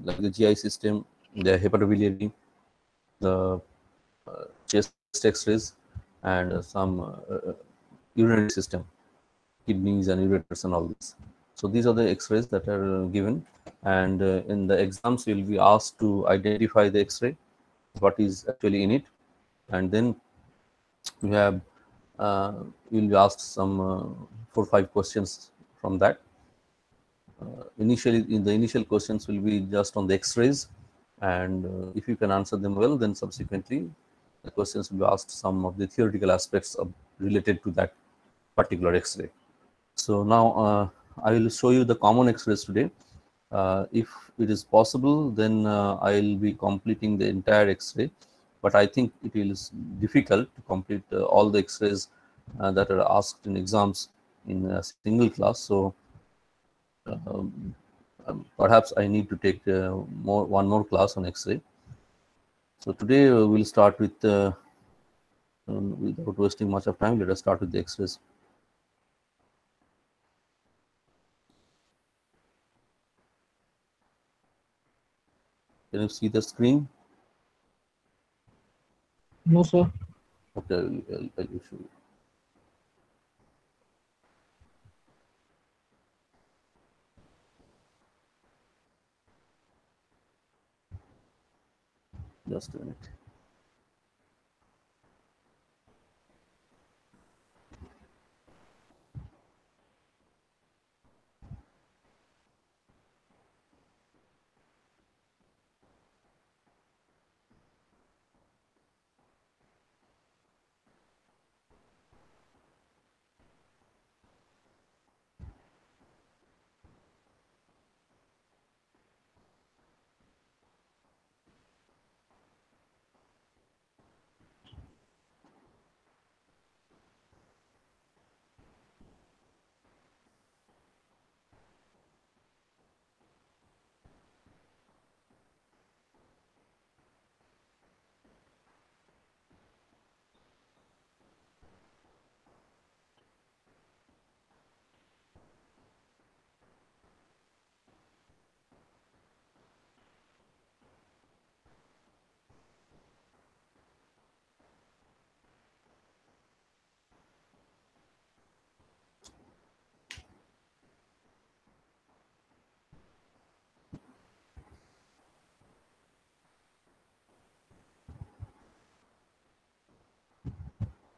like the GI system, the hepatobiliary, the chest X-rays, and some urinary system, kidneys and ureters and all this. So these are the X-rays that are given, and in the exams you will be asked to identify the X-ray, what is actually in it, and then you have you will be asked some 4 or 5 questions from that. Initially, in the initial questions will be just on the X-rays, and if you can answer them well, then subsequently the questions will be asked some of the theoretical aspects of related to that particular X-ray. So now I will show you the common X-rays today. If it is possible, then I will be completing the entire X-ray, but I think it is difficult to complete all the X-rays that are asked in exams in a single class. So perhaps I need to take one more class on X-ray. So today we'll start with, without wasting much of time, let us start with the X-rays. Can you see the screen? No, sir. Okay, I'll show you. Just a minute.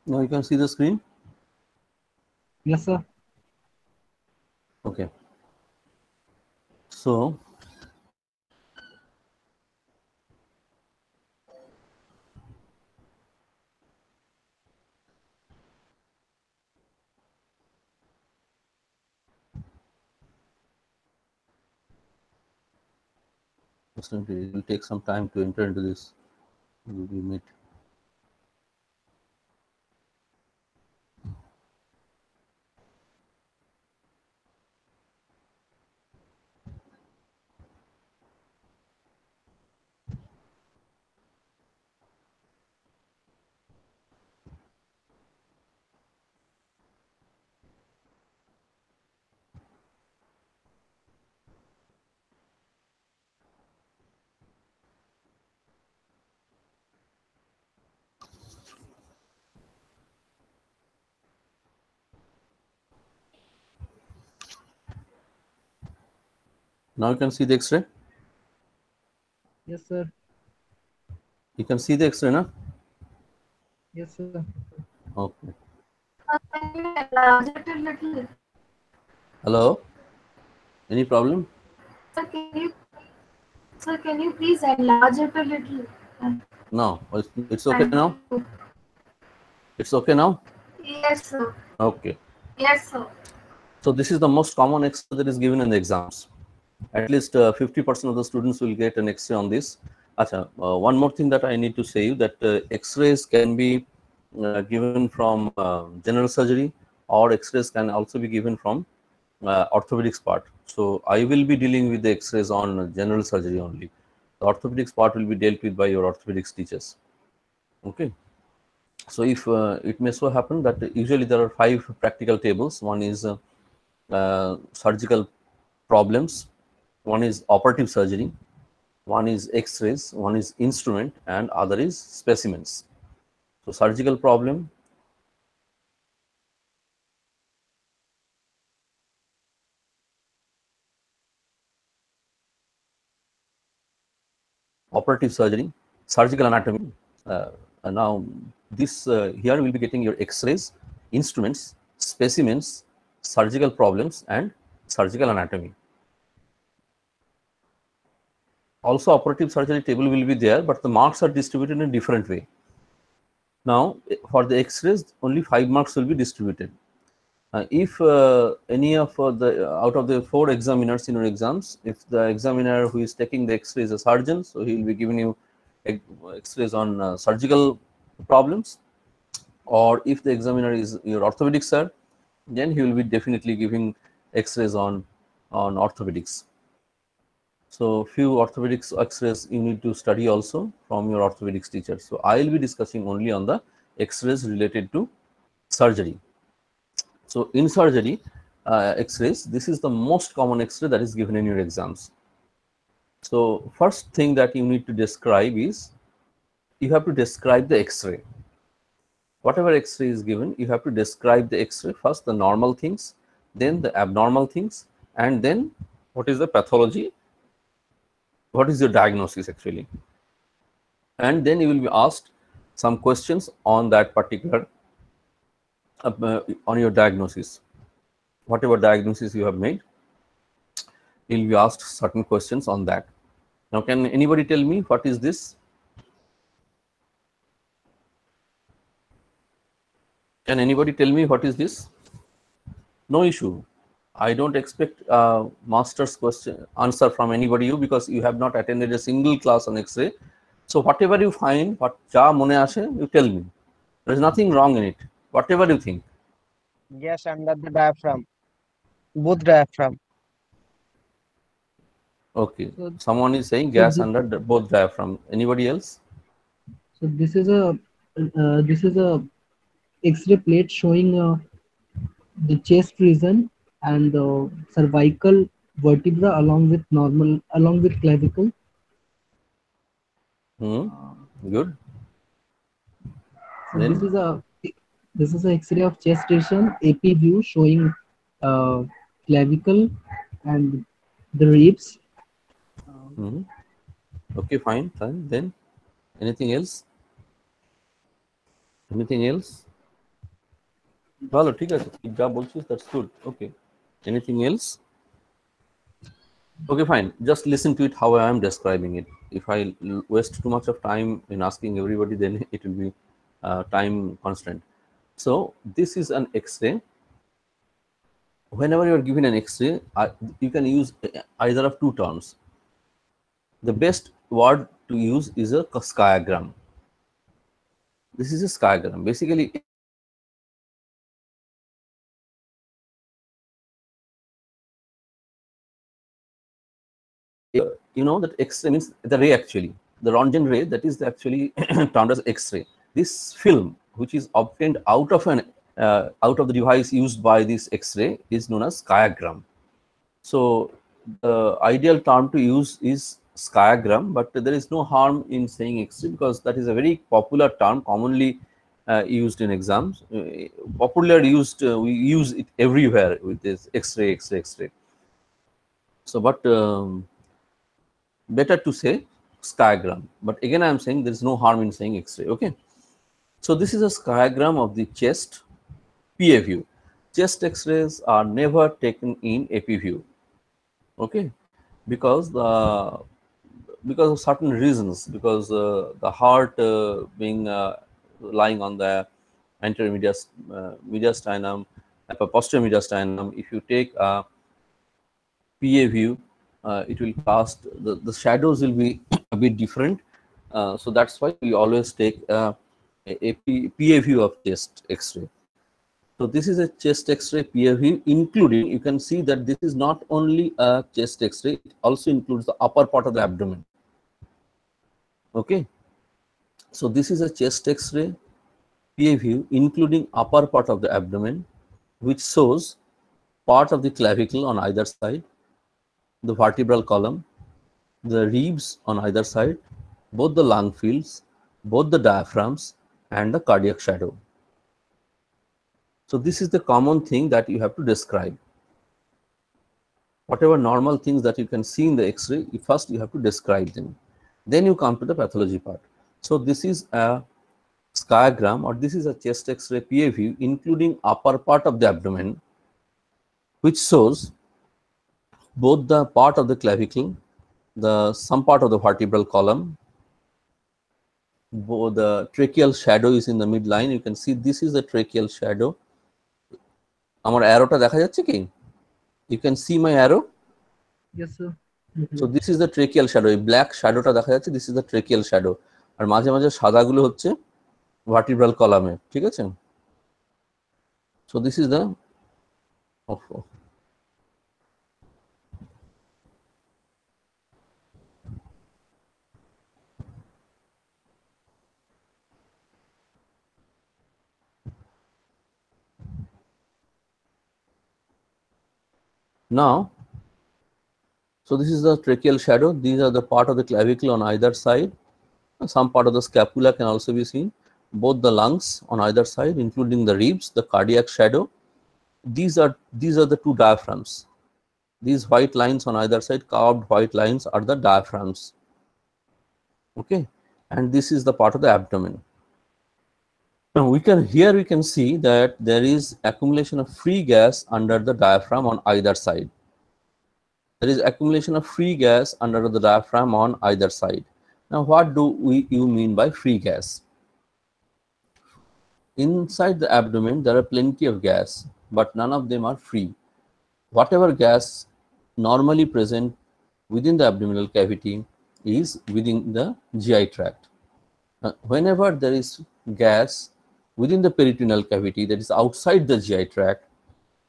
Now you can see the screen? Yes, sir. Okay. So it will take some time to enter into this Google Meet. Now you can see the X-ray. Yes, sir. You can see the X-ray, na? Yes, sir. Okay. Can you enlarge it a little? Hello? Any problem? Sir, can you please enlarge it a little? No, it's okay Thank now? you. It's okay now? Yes, sir. Okay. Yes, sir. So this is the most common X-ray that is given in the exams. At least 50% of the students will get an X-ray on this. Achha, one more thing that I need to say you that X-rays can be given from general surgery, or X-rays can also be given from orthopedics part. So I will be dealing with the X-rays on general surgery only. The orthopedics part will be dealt with by your orthopedics teachers. Okay. So if it may so happen that usually there are 5 practical tables. One is surgical problems, One is operative surgery, one is X-rays, one is instrument, and other is specimens. So surgical problem, operative surgery, surgical anatomy. And now this here we'll be getting your X-rays, instruments, specimens, surgical problems, and surgical anatomy. Also, operative surgery table will be there, but the marks are distributed in a different way. Now, for the X-rays, only 5 marks will be distributed. If any of the out of the 4 examiners in your exams, if the examiner who is taking the X-ray is a surgeon, so he will be giving you X-rays on surgical problems, or if the examiner is your orthopedic sir, then he will be definitely giving X-rays on orthopedics. So few orthopedics X-rays you need to study also from your orthopedics teacher. So I will be discussing only on the X-rays related to surgery. So in surgery, X-rays, this is the most common X-ray that is given in your exams. So first thing that you need to describe is, you have to describe the X-ray. Whatever X-ray is given, you have to describe the X-ray first, the normal things, then the abnormal things, and then what is the pathology, what is your diagnosis actually. And then you will be asked some questions on that particular on your diagnosis. Whatever diagnosis you have made, you will be asked certain questions on that. Now, can anybody tell me what is this? Can anybody tell me what is this? No issue. I don't expect master's question answer from anybody, you, because you have not attended a single class on X-ray. So whatever you find, what ja mone ashe, you tell me. There is nothing wrong in it. Whatever you think. Yes, under the diaphragm. Both diaphragm. Okay. So, Someone is saying so gas this, under both diaphragm. Anybody else? so this is a X-ray plate showing the chest region and the cervical vertebra along with clavicle. Good. So Then this is a X-ray of chest region, AP view showing clavicle and the ribs. okay, fine. Then anything else? Anything else? ভালো ঠিক আছে যা বলছিস that's good. Okay. Anything else? Okay, fine. Just listen to it how I am describing it. If I waste too much of time in asking everybody, then it will be time constraint. So this is an X-ray. Whenever you are given an X-ray, you can use either of two terms. The best word to use is a sciagram. This is a sciagram. Basically, you know that X-ray means the ray actually. The Röntgen ray, that is actually termed as X-ray. This film, which is obtained out of the device used by this X-ray, is known as sciagram. So the ideal term to use is sciagram, but there is no harm in saying X-ray because that is a very popular term, commonly used in exams. Popularly used, we use it everywhere with this X-ray, X-ray, X-ray. So, but better to say sciagram. But again, I am saying there is no harm in saying X-ray. Okay. So this is a sciagram of the chest PA view. Chest X-rays are never taken in AP view. Okay, because of certain reasons, because the heart being lying on the anterior mediastinum, posterior mediastinum. If you take a PA view, it will cast the shadows will be a bit different. So that's why we always take a PA view of chest X-ray. So this is a chest X-ray PA view, including, you can see that this is not only a chest X-ray, it also includes the upper part of the abdomen. Okay. So this is a chest X-ray PA view, including upper part of the abdomen, which shows part of the clavicle on either side, the vertebral column, the ribs on either side, both the lung fields, both the diaphragms, and the cardiac shadow. So this is the common thing that you have to describe. Whatever normal things that you can see in the X-ray, first you have to describe them. Then you come to the pathology part. So this is a skygram, or this is a chest X-ray PA view, including upper part of the abdomen, which shows both the part of the clavicle, some part of the vertebral column, the tracheal shadow is in the midline. You can see this is the tracheal shadow. Amar arrow ta dekha jacche ki? You can see my arrow? Yes, sir. So this is the tracheal shadow. Black shadow ta dekha jacche, this is the tracheal shadow. আর মাঝে মাঝে সাদা গুলো হচ্ছে vertebral column, ঠিক আছে? So this is the now, so this is the tracheal shadow. These are the part of the clavicle on either side. Some part of the scapula can also be seen. Both the lungs on either side, including the ribs, the cardiac shadow. These are the two diaphragms. These white lines on either side, carved white lines, are the diaphragms. Okay, and this is the part of the abdomen. Now here we can see that there is accumulation of free gas under the diaphragm on either side. There is accumulation of free gas under the diaphragm on either side. Now what do you mean by free gas? Inside the abdomen there are plenty of gas, but none of them are free. Whatever gas normally present within the abdominal cavity is within the GI tract. Whenever there is gas within the peritoneal cavity that is outside the GI tract,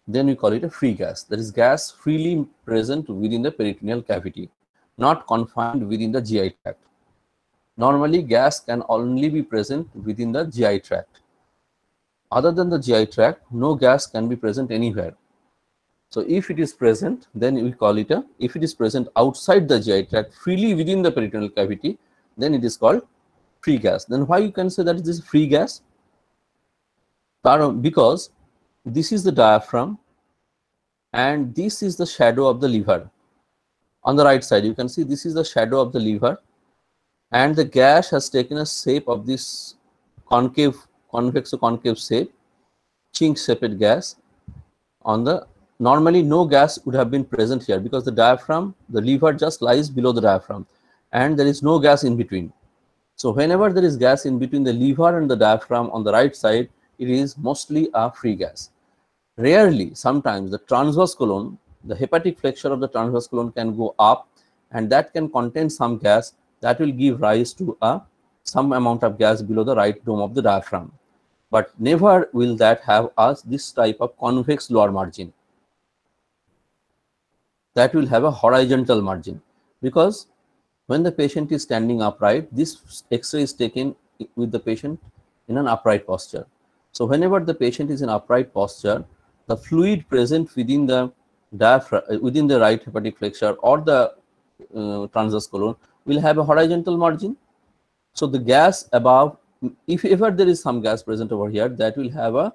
then we call it a free gas. That is gas freely present within the peritoneal cavity, not confined within the GI tract. Normally gas can only be present within the GI tract. Other than the GI tract, no gas can be present anywhere. So if it is present, then we call it if it is present outside the GI tract freely within the peritoneal cavity, then it is called free gas. Then why you can say that it is free gas? Because this is the diaphragm and this is the shadow of the liver. On the right side, you can see this is the shadow of the liver, and the gas has taken a shape of this convex or concave shape, chink shaped gas. Normally no gas would have been present here because the diaphragm, the liver just lies below the diaphragm and there is no gas in between. So whenever there is gas in between the liver and the diaphragm on the right side, it is mostly a free gas. Rarely, sometimes the transverse colon, the hepatic flexure of the transverse colon can go up, and that can contain some gas that will give rise to some amount of gas below the right dome of the diaphragm. But never will that have this type of convex lower margin. That will have a horizontal margin, because when the patient is standing upright, this X-ray is taken with the patient in an upright posture. So whenever the patient is in upright posture, the fluid present within the diaphragm, within the right hepatic flexure or the transverse colon, will have a horizontal margin. So the gas above, if ever there is some gas present over here, that will have a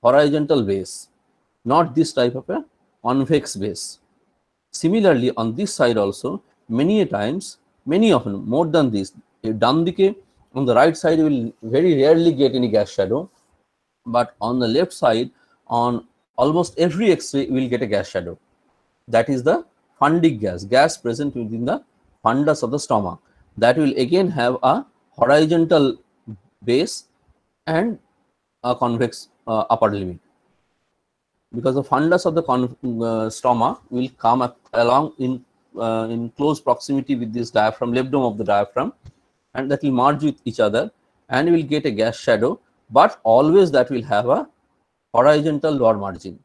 horizontal base, not this type of a convex base. Similarly, on this side also, many times, many often, more than this, down dike, on the right side, you will very rarely get any gas shadow, but on the left side, on almost every X-ray, you will get a gas shadow. That is the fundic gas present within the fundus of the stomach. That will again have a horizontal base and a convex upper limit, because the fundus of the stomach will come along in close proximity with this diaphragm, left dome of the diaphragm, and that will merge with each other, and you will get a gas shadow, but always that will have a horizontal lower margin,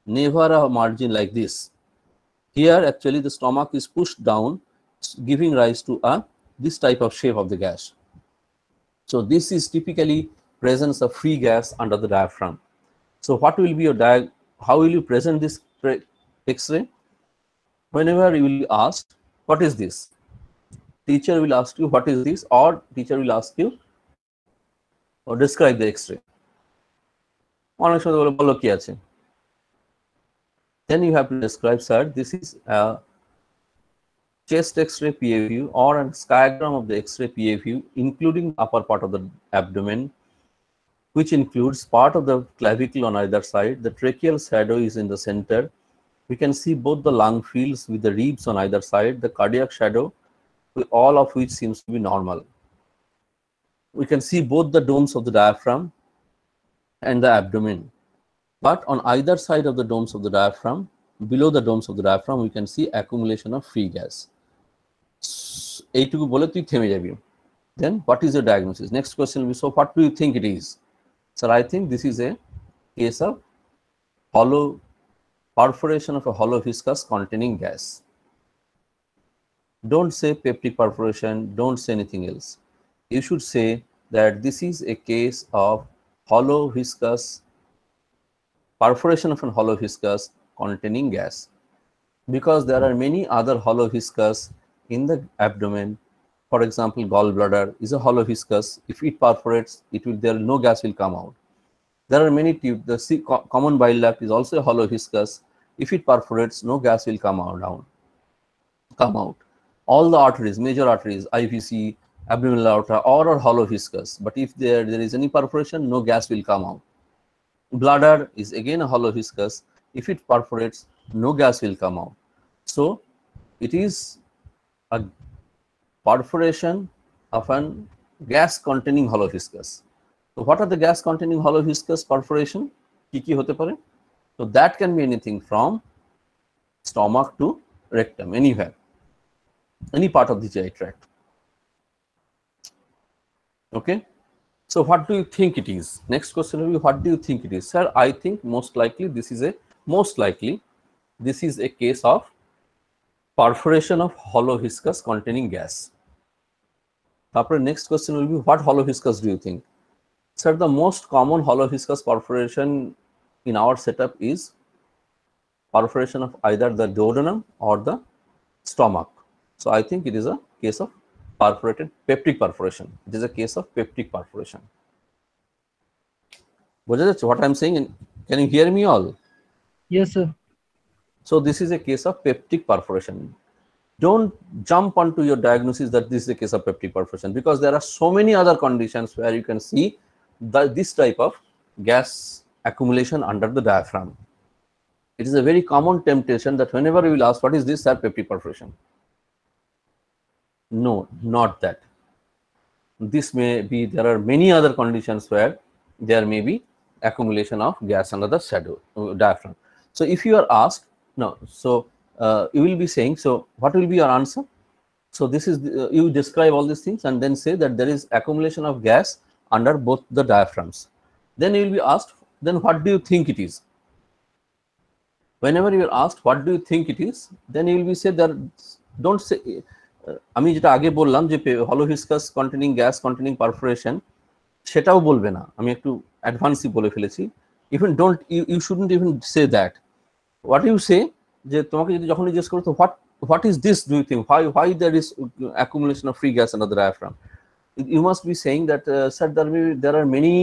never a margin like this. Here actually the stomach is pushed down, giving rise to this type of shape of the gas. So this is typically presence of free gas under the diaphragm. So what will be your how will you present this X-ray? whenever you will be asked, what is this? Teacher will ask you, what is this? Or teacher will ask you, or describe the X-ray. অনেক সময় বলে বলো কি আছে? Then you have to describe, sir, this is a chest X-ray PA view or a skygram of the X-ray PA view, including the upper part of the abdomen, which includes part of the clavicle on either side. The tracheal shadow is in the center. We can see both the lung fields with the ribs on either side, the cardiac shadow, all of which seems to be normal. We can see both the domes of the diaphragm and the abdomen. But on either side of the domes of the diaphragm, below the domes of the diaphragm, we can see accumulation of free gas. এইটুকু বলে তুই থেমে যাবি। Then what is your diagnosis? Next question will be, so what do you think it is? Sir, I think this is a case of hollow perforation of a hollow viscous containing gas. Don't say peptic perforation, don't say anything else. You should say that this is a case of hollow viscous perforation of a hollow viscous containing gas, because there are many other hollow viscous in the abdomen. For example, gallbladder is a hollow viscous. If it perforates, no gas will come out. There are many tubes. The common bile duct is also a hollow viscous. If it perforates, no gas will come out. All the arteries, major arteries, IVC, abdominal aorta, all are hollow viscous. But if there is any perforation, no gas will come out. Bladder is again a hollow viscous. If it perforates, no gas will come out. So it is a perforation of a gas containing hollow viscous. So what are the gas containing hollow viscous perforation? Ki hote pare? So that can be anything from stomach to rectum, anywhere, any part of the GI tract. Okay. So what do you think it is? Next question will be, what do you think it is? Sir, I think most likely this is a case of perforation of hollow viscous containing gas. After next question will be, what hollow viscous do you think? Sir, the most common hollow viscous perforation in our setup is perforation of either the duodenum or the stomach. So I think it is a case of perforated peptic perforation. It is a case of peptic perforation. What I'm saying, can you hear me all? Yes, sir. So this is a case of peptic perforation. Don't jump onto your diagnosis that this is a case of peptic perforation, because there are so many other conditions where you can see this type of gas accumulation under the diaphragm. It is a very common temptation that whenever you will ask, what is this, sir? Peptic perforation. No, not that. This may be, there are many other conditions where there may be accumulation of gas under the diaphragm. So if you are asked, no, so you will be saying, so what will be your answer? So this is, you describe all these things and then say that there is accumulation of gas under both the diaphragms. Then you will be asked, then what do you think it is? Whenever you are asked, what do you think it is? Then you will be said that, don't say, আমি যেটা আগে বললাম যে hollow viscous containing gas containing perforation, সেটাও বলবে না, আমি একটু অ্যাডভান্সই বলে ফেলেছি। Even don't, you shouldn't even say that. What you say, যে তোমাকে যদি যখন জিজ্ঞেস করো তো what is this, do you think, why there is accumulation of free gas under the diaphragm, you must be saying that, sir, there are many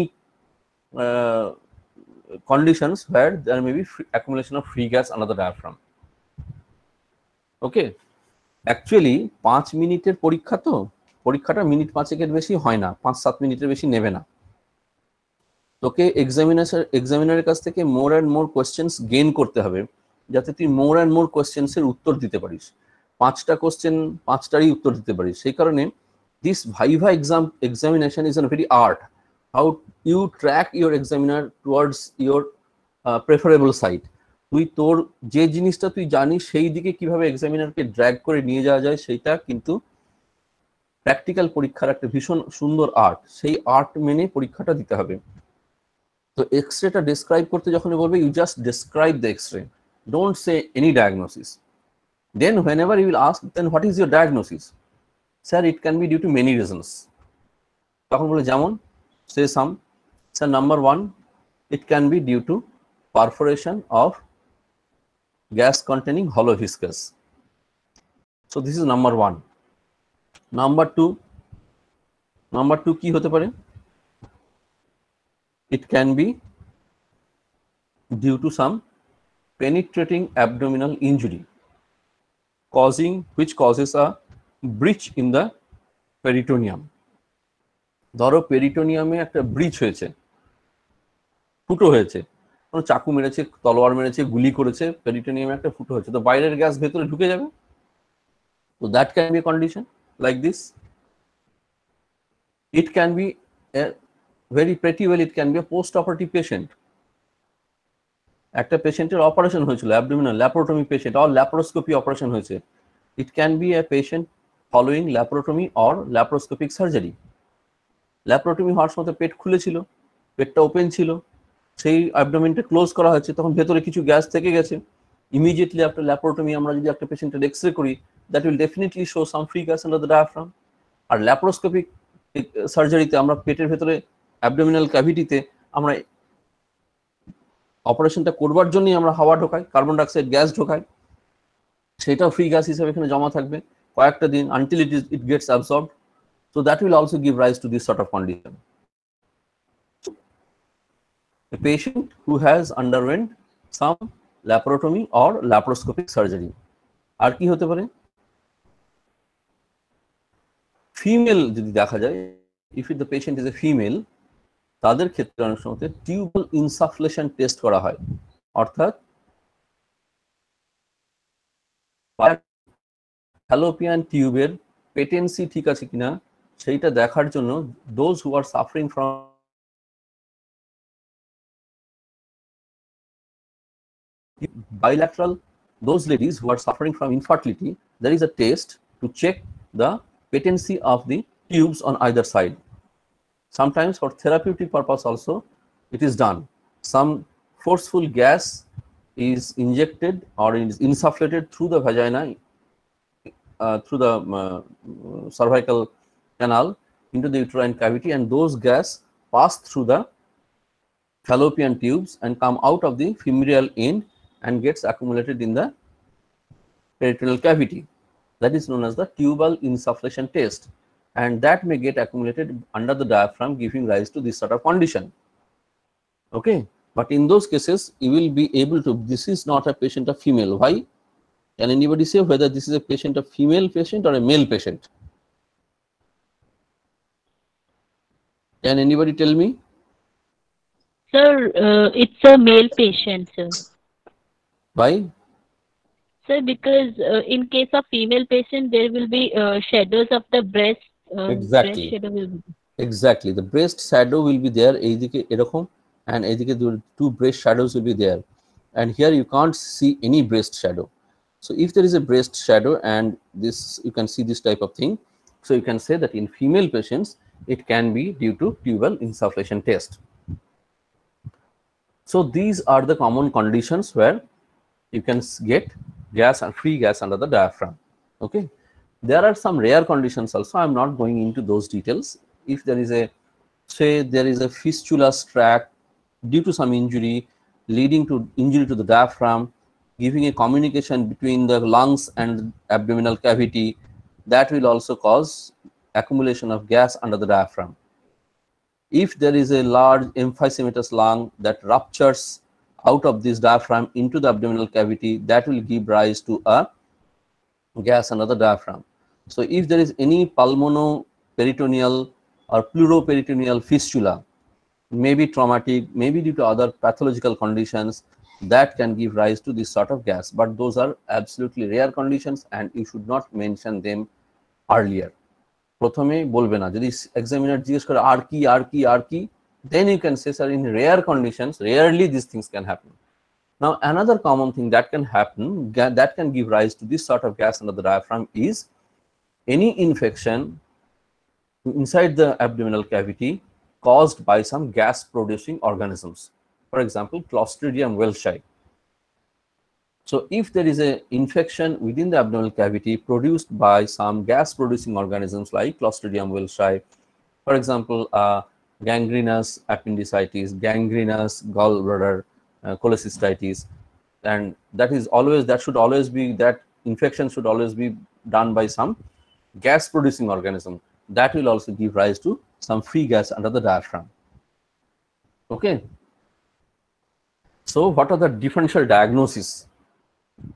conditions where there may be accumulation of free gas under the diaphragm. Okay. Actually 5 মিনিটের পরীক্ষা, তো পরীক্ষাটা minute 5-এর বেশি হয় না, 5-7 মিনিটের বেশি নেবে না। তোকে এক্সামিনারের কাছ থেকে more and more questions gain করতে হবে, যাতে তুই মোর অ্যান্ড মোর কোয়েশ্চেন্সের উত্তর দিতে পারিস, 5টা কোয়েশ্চেন 5টারই উত্তর দিতে পারিস। সেই কারণে this viva examination is a very art, how you track your examiner towards your preferable side. তুই তোর যে জিনিসটা তুই জানিস সেই দিকে কিভাবে এক্সামিনারকে ড্র্যাগ করে নিয়ে যাওয়া যায়, সেইটা কিন্তু প্র্যাকটিক্যাল পরীক্ষার একটা ভীষণ সুন্দর আর্ট। সেই আর্ট মেনে পরীক্ষাটা দিতে হবে। তো এক্সরেটা ডেসক্রাইব করতে যখন বলবে, you just describe the x-ray, don't say any diagnosis. Then whenever you will ask, then what is your diagnosis? Sir, it can be due to many reasons. তখন বলে যেমন, say some. Sir, number 1, it can be due to perforation of gas containing hollow viscous. So this is number one. Number two কি হতে পারে? It can be due to some penetrating abdominal injury which causes a breach in the peritoneum. ধরো পেরিটোনিয়ামে একটা ব্রিচ হয়েছে, ফুটো হয়েছে, কোনো চাকু মেরেছে, তলোয়ার মেরেছে, গুলি করেছে, পেরিটোনিয়ামে একটা ফুটো হয়েছে, তো বাইরের গ্যাস ভেতরে ঢুকে যাবে। So that can be a condition like this. It can be very pretty well, it can be a post-operative patient. একটা পেশেন্টের অপারেশন হয়েছিল, abdominal laparotomy patient or laparoscopy operation হয়েছে। It can be a patient following laparotomy or laparoscopic surgery. Laparotomy হওয়ার সময় পেট খুলেছিল, পেটটা open ছিল, সেই অ্যাবডোমেনটা close করা হয়েছে, তখন ভেতরে কিছু গ্যাস থেকে গেছে। ইমিডিয়েটলি আফটার ল্যাপারোটমি আমরা যদি একটা পেশেন্টের এক্সরে করি, that will definitely show some free gas under the diaphragm. আর ল্যাপারোস্কোপিক সার্জারিতে আমরা পেটের ভেতরে অ্যাবডোমিনাল ক্যাভিটিতে আমরা অপারেশনটা করবার জন্যই আমরা হাওয়া ঢোকাই, কার্বন ডাইঅক্সাইড গ্যাস ঢোকাই, সেটাও ফ্রি গ্যাস হিসেবে এখানে জমা থাকবে কয়েকটা দিন until it gets absorbed. So that will also give rise to this sort of condition. A patient who has underwent some laparotomy or laparoscopic surgery. আর কি হতে পারে? ফিমেল যদি দেখা যায়, if the patient is a female, তাদের ক্ষেত্রে অনেক সময় টিউবাল ইনসাফলেশন টেস্ট করা হয়, অর্থাৎ ফ্যালোপিয়ান টিউবের পেটেন্সি ঠিক আছে কিনা সেইটা দেখার জন্য those who are suffering from bilateral, those ladies who are suffering from infertility, there is a test to check the patency of the tubes on either side. Sometimes for therapeutic purpose also it is done. Some forceful gas is injected or is insufflated through the vagina, through the cervical canal into the uterine cavity, and those gas pass through the fallopian tubes and come out of the femoral end and gets accumulated in the peritoneal cavity. That is known as the tubal insufflation test, and that may get accumulated under the diaphragm, giving rise to this sort of condition. Okay, but in those cases you will be able to, this is not a patient of female. Why? Can anybody say whether this is a patient of female patient or a male patient? Can anybody tell me? Sir, it's a male patient, sir. Why? Sir, because in case of female patient, there will be shadows of the breast. Exactly. Breast shadow will be. Exactly, the breast shadow will be there, এইদিকে এরকম, and এইদিকে two breast shadows will be there, and here you can't see any breast shadow. So if there is a breast shadow and this, you can see this type of thing, so you can say that in female patients it can be due to tubal insufflation test. So these are the common conditions where you can get gas and free gas under the diaphragm. Okay, there are some rare conditions also. I am not going into those details. If there is a, say there is a fistulous tract due to some injury leading to injury to the diaphragm, giving a communication between the lungs and abdominal cavity, that will also cause accumulation of gas under the diaphragm. If there is a large emphysematous lung that ruptures out of this diaphragm into the abdominal cavity, that will give rise to a gas under the diaphragm. So if there is any pulmonoperitoneal or pleuroperitoneal fistula, maybe traumatic, maybe due to other pathological conditions, that can give rise to this sort of gas, but those are absolutely rare conditions and you should not mention them earlier. প্রথমে বলবে না, যদি examiner জিজ্ঞেস করে আর কি আর কি আর কি, then you can say, sir, in rare conditions rarely these things can happen. Now another common thing that can happen, that can give rise to this sort of gas under the diaphragm, is any infection inside the abdominal cavity caused by some gas producing organisms. For example, Clostridium welshi. So if there is an infection within the abdominal cavity produced by some gas producing organisms like Clostridium welshi, for example, gangrenous appendicitis, gangrenous gallbladder cholecystitis, and that should always be, that infection should always be done by some gas producing organism. That will also give rise to some free gas under the diaphragm. Okay. So what are the differential diagnosis?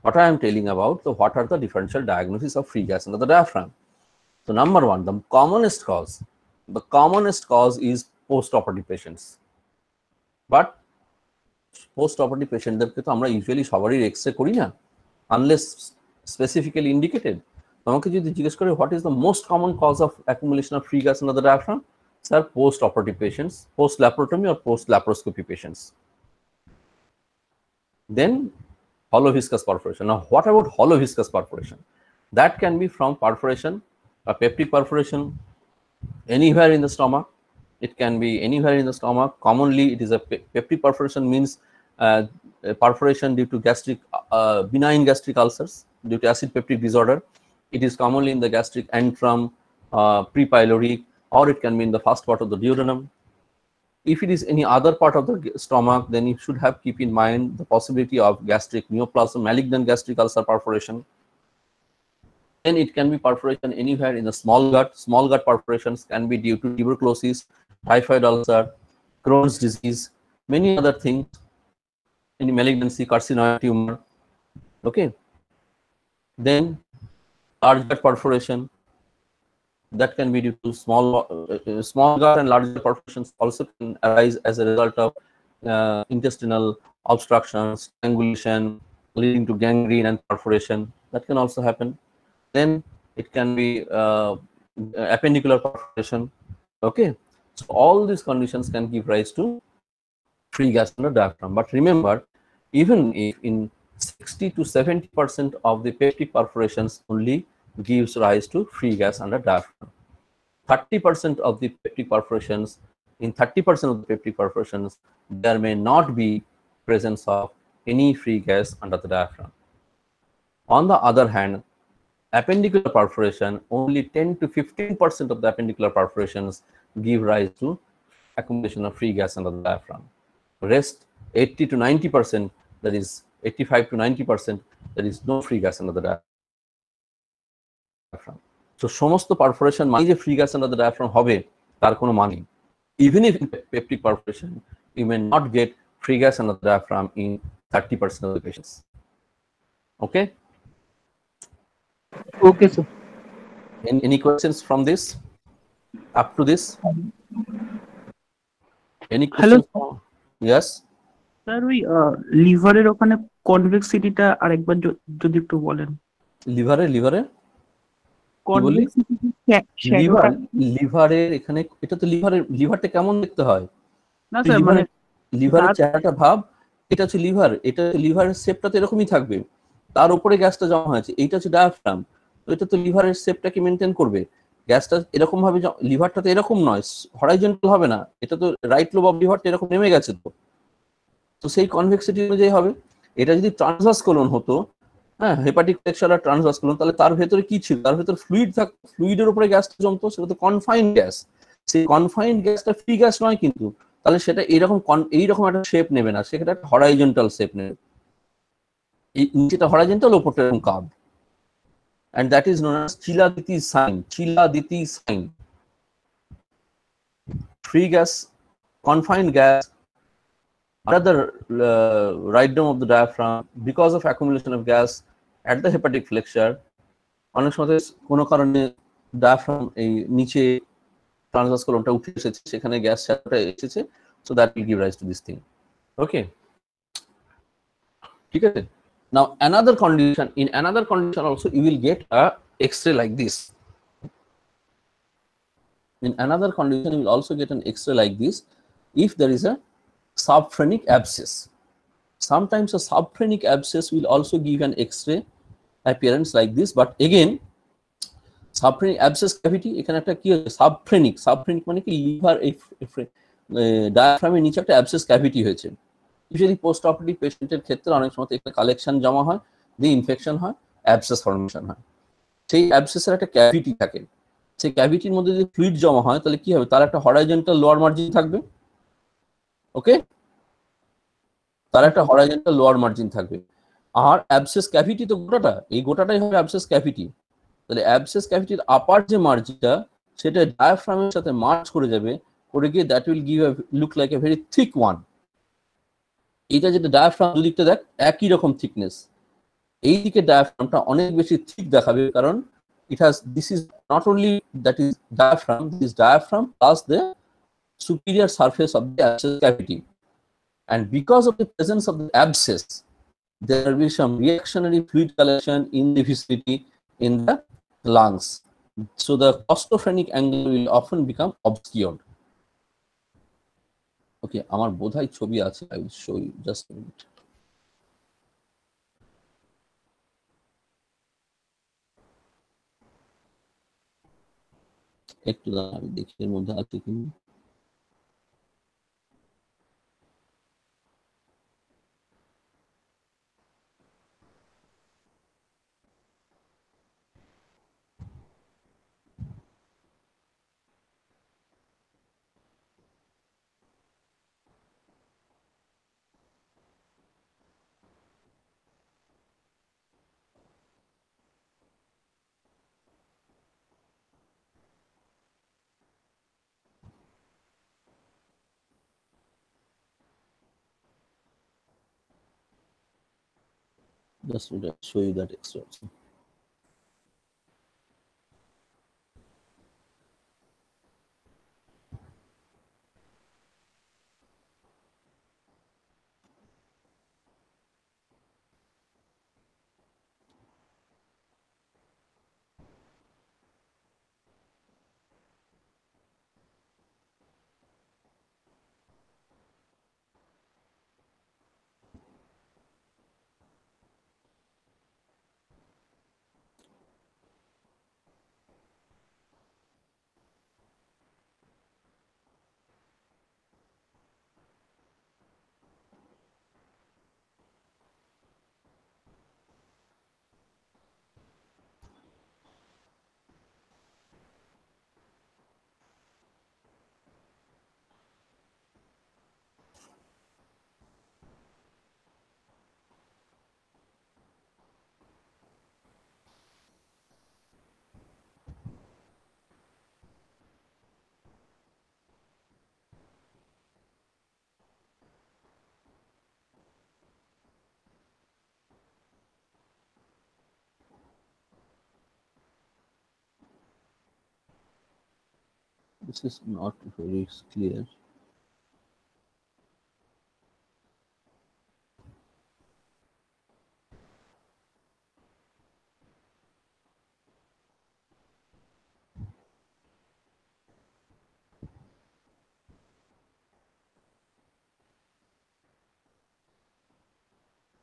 What I am telling about, so what are the differential diagnosis of free gas under the diaphragm? So number one, the commonest cause is post-operative patients. But post-operative পেশেন্টদেরকে তো আমরা usually সবারই x-ray করি না, unless specifically indicated. আমাকে যদি জিজ্ঞেস করে what is the most common cause of accumulation of free gas in the diaphragm, sir post-operative patients, post-laparotomy or post-laparoscopy patients. Then hollow viscous perforation. Now what about hollow viscous perforation? That can be from perforation, a peptic perforation anywhere in the stomach. It can be anywhere in the stomach. Commonly it is a peptic perforation, means a perforation due to gastric benign gastric ulcers due to acid peptic disorder. It is commonly in the gastric antrum, prepyloric, or it can be in the first part of the duodenum. If it is any other part of the stomach, then you should have keep in mind the possibility of gastric neoplasm, malignant gastric ulcer perforation. Then it can be perforation anywhere in the small gut. Small gut perforations can be due to tuberculosis, typhoid ulcer, Crohn's disease, many other things, any malignancy, carcinoid tumor. Okay. Then large gut perforation, that can be due to small gut and large gut perforations also can arise as a result of intestinal obstructions, strangulation, leading to gangrene and perforation. That can also happen. Then it can be appendicular perforation. Okay, so all these conditions can give rise to free gas under diaphragm. But remember, even if in 60 to 70% of the peptic perforations only gives rise to free gas under diaphragm. 30% of the peptic perforations, in 30% of the peptic perforations, there may not be presence of any free gas under the diaphragm. On the other hand, appendicular perforation, only 10 to 15% of the appendicular perforations give rise to accumulation of free gas under the diaphragm. Rest 80 to 90%, that is 85 to 90%, there is no free gas under the diaphragm. So সমস্ত perforation মানে যে free gas under the diaphragm হবে তার কোনো মানে। Even if in peptic perforation, you may not get free gas under the diaphragm in 30% of the patients. Okay. Okay, sir. Any questions from this up to this? Any questions? Yes. Sir ওই লিভারের ওখানে কনভেক্সিটিটা আরেকবার যদি একটু বলেন। লিভারে লিভারের এখানে এটা তো লিভারটা কেমন দেখতে হয় না স্যার, মানে লিভারের চেহারাটা ভাব, এটা হচ্ছে লিভার, এটা লিভারের শেপটা তো এরকমই থাকবে, তার উপরে গ্যাসটা জমা হয়েছে, এইটা হচ্ছে ডায়াফ্রাম। তো এটা তো লিভারের শেপটাকে মেনটেন করবে, গ্যাসটা এরকম ভাবে, লিভারটা তো এরকম নয়, হরাইজন্টাল হবে না, এটা তো রাইট লোব অফ লিভারটা এরকম নেমে গেছে, তো সেই কনভেক্সিটি অনুযায়ী হবে। এটা যদি ট্রান্সভার্স কোলন হতো, হ্যাঁ, হেপাটিক ফ্লেক্সার আর ট্রান্সভার্স কোলন, তাহলে তার ভেতরে কি ছিল, তার ভেতরে ফ্লুইড থাকতো, ফ্লুইডের উপরে গ্যাসটা জমতো, সেটা তো কনফাইন্ড গ্যাস। সেই কনফাইন্ড গ্যাসটা ফ্রি গ্যাস নয়, কিন্তু তাহলে সেটা এইরকম একটা শেপ নেবে না, সেটা একটা হরাইজন্টাল শেপ নেবে, এই নিচেটা হরাইজন্টাল, উপরটা এরকম curve, and that is known as Chilaiditi's sign. Free gas, confined gas under the right dome of the diaphragm because of accumulation of gas at the hepatic flexure. অনেক সময় কোনো কারণে diaphragm এই নিচে ট্রান্সভার্স কলমটা উঠে এসেছে, সেখানে গ্যাস শ্যাফটটা এসেছে, so that will give rise to this thing. Okay, ঠিক আছে। Now another condition, in another condition also you will get a X-ray like this. In another condition you will also get an X-ray like this if there is a subphrenic abscess. Sometimes a subphrenic abscess will also give an X-ray appearance like this, but again subphrenic abscess cavity এখানে একটা কি হচ্ছে, subphrenic মানে কি liver ডায়াফ্রামের নিচে একটা abscess cavity হয়েছে। Usually post operative পেশেন্টের ক্ষেত্রে অনেক সময় একটা কালেকশন জমা হয়, দিয়ে ইনফেকশন হয়, অ্যাবসেস ফর্মেশন হয়। সেই অ্যাবসেসের একটা ক্যাভিটি থাকে, সেই ক্যাভিটির মধ্যে যদি ফ্লুইড জমা হয় তাহলে কি হবে, তার একটা হরাইজন্টাল লোয়ার মার্জিন থাকবে। ওকে, তার একটা হরাইজন্টাল লোয়ার মার্জিন থাকবে। আর অ্যাবসেস ক্যাভিটি তো গোটাটাই হবে অ্যাবসেস ক্যাভিটি, তাহলে অ্যাবসেস ক্যাভিটির আপার যে মার্জিনটা সেটা ডায়াফ্রামের সাথে মার্চ করে যাবে, করে গিয়ে that will give look like a very thick one. এইটা যেটা ডায়াফ্রাম দুদিকটা দেখ একই রকম থিকনেস, এই দিকে ডায়াফ্রামটা অনেক বেশি থিক দেখাবে, কারণ it has, this is not only that is diaphragm, this diaphragm plus the superior surface of the abscess cavity, and because of the presence of the abscess there will be some reactionary fluid collection in the vicinity in the lungs, so the costophrenic angle will often become obscured. Okay, amar bodhai chobi ache, I will show you, just a minute. একটু আমি দেখি এর মধ্যে আছে কিনা। Just to show you that extra also. This is not very clear.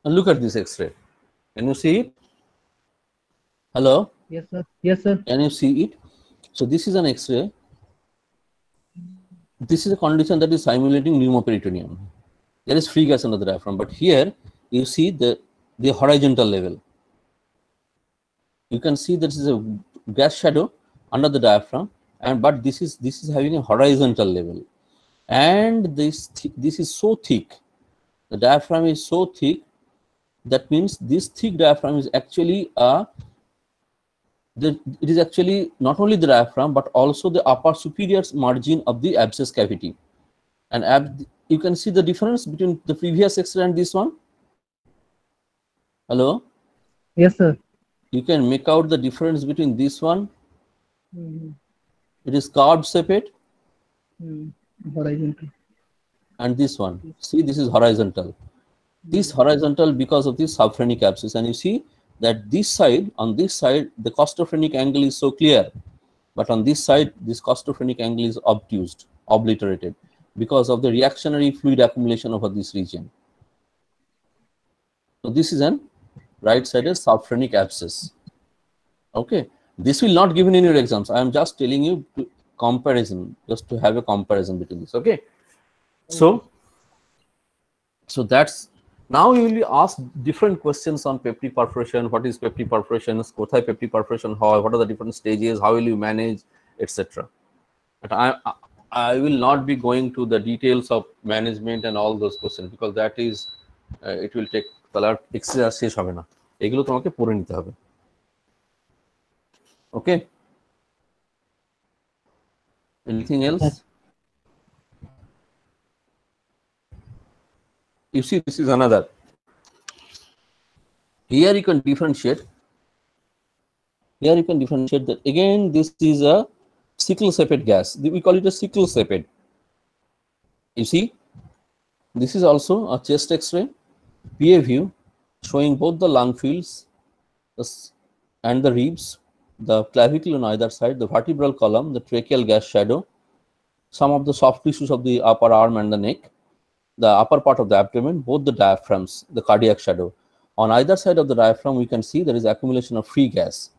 And look at this X-ray. Can you see it? Hello? Yes, sir. Yes, sir. Can you see it? So this is an X-ray. This is a condition that is simulating pneumoperitoneum. There is free gas under the diaphragm, but here you see the horizontal level. You can see this is a gas shadow under the diaphragm, and but this is having a horizontal level, and this is so thick. The diaphragm is so thick. That means this thick diaphragm is actually it is actually not only the diaphragm but also the upper superior margin of the abscess cavity. And you can see the difference between the previous X-ray and this one. Hello? Yes, sir. You can make out the difference between this one. It is curved sepate. Horizontal. And this one. See, this is horizontal. This horizontal because of this subphrenic abscess, and you see that this side, on this side, the costophrenic angle is so clear, but on this side, this costophrenic angle is obtused, obliterated, because of the reactionary fluid accumulation over this region. So this is an right-sided subphrenic abscess. Okay, this will not given in your exams. I am just telling you to comparison, just to have a comparison between this. Okay, so that's. Now you will be asked different questions on peptic perforation. What is peptic perforation? Kothai peptic perforation? How? What are the different stages? How will you manage, etc. But I will not be going to the details of management and all those questions, because that is it will take তাহলে exercise শেষ হবে না, এগুলো তোমাকে পড়ে নিতে হবে। Okay. Anything else? Yes. You see, this is another. Here you can differentiate. Here you can differentiate that again. This is a sickle sepate gas. We call it a sickle sepate. You see, this is also a chest X-ray, PA view, showing both the lung fields and the ribs, the clavicle on either side, the vertebral column, the tracheal gas shadow, some of the soft tissues of the upper arm and the neck, the upper part of the abdomen, both the diaphragms, the cardiac shadow. On either side of the diaphragm, we can see there is accumulation of free gas.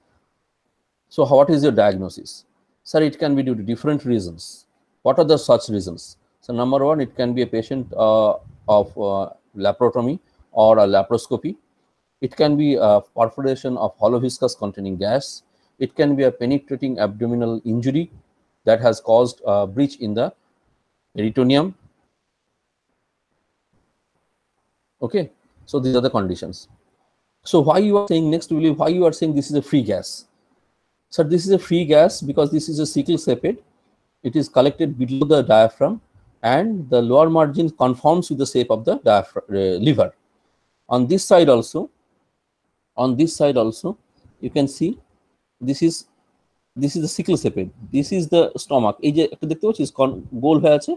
So what is your diagnosis? Sir, it can be due to different reasons. What are the such reasons? So number one, it can be a patient of laparotomy or a laparoscopy. It can be a perforation of hollow viscous containing gas. It can be a penetrating abdominal injury that has caused a breach in the peritoneum. Okay, so these are the conditions. So why you are saying next, why you are saying this is a free gas? So this is a free gas because this is a sickle sepate. It is collected below the diaphragm and the lower margin conforms with the shape of the liver. On this side also, you can see this is the sickle sepate. This is the stomach. এই যে একটা দেখতে পাচ্ছিস গোল হয়ে আছে,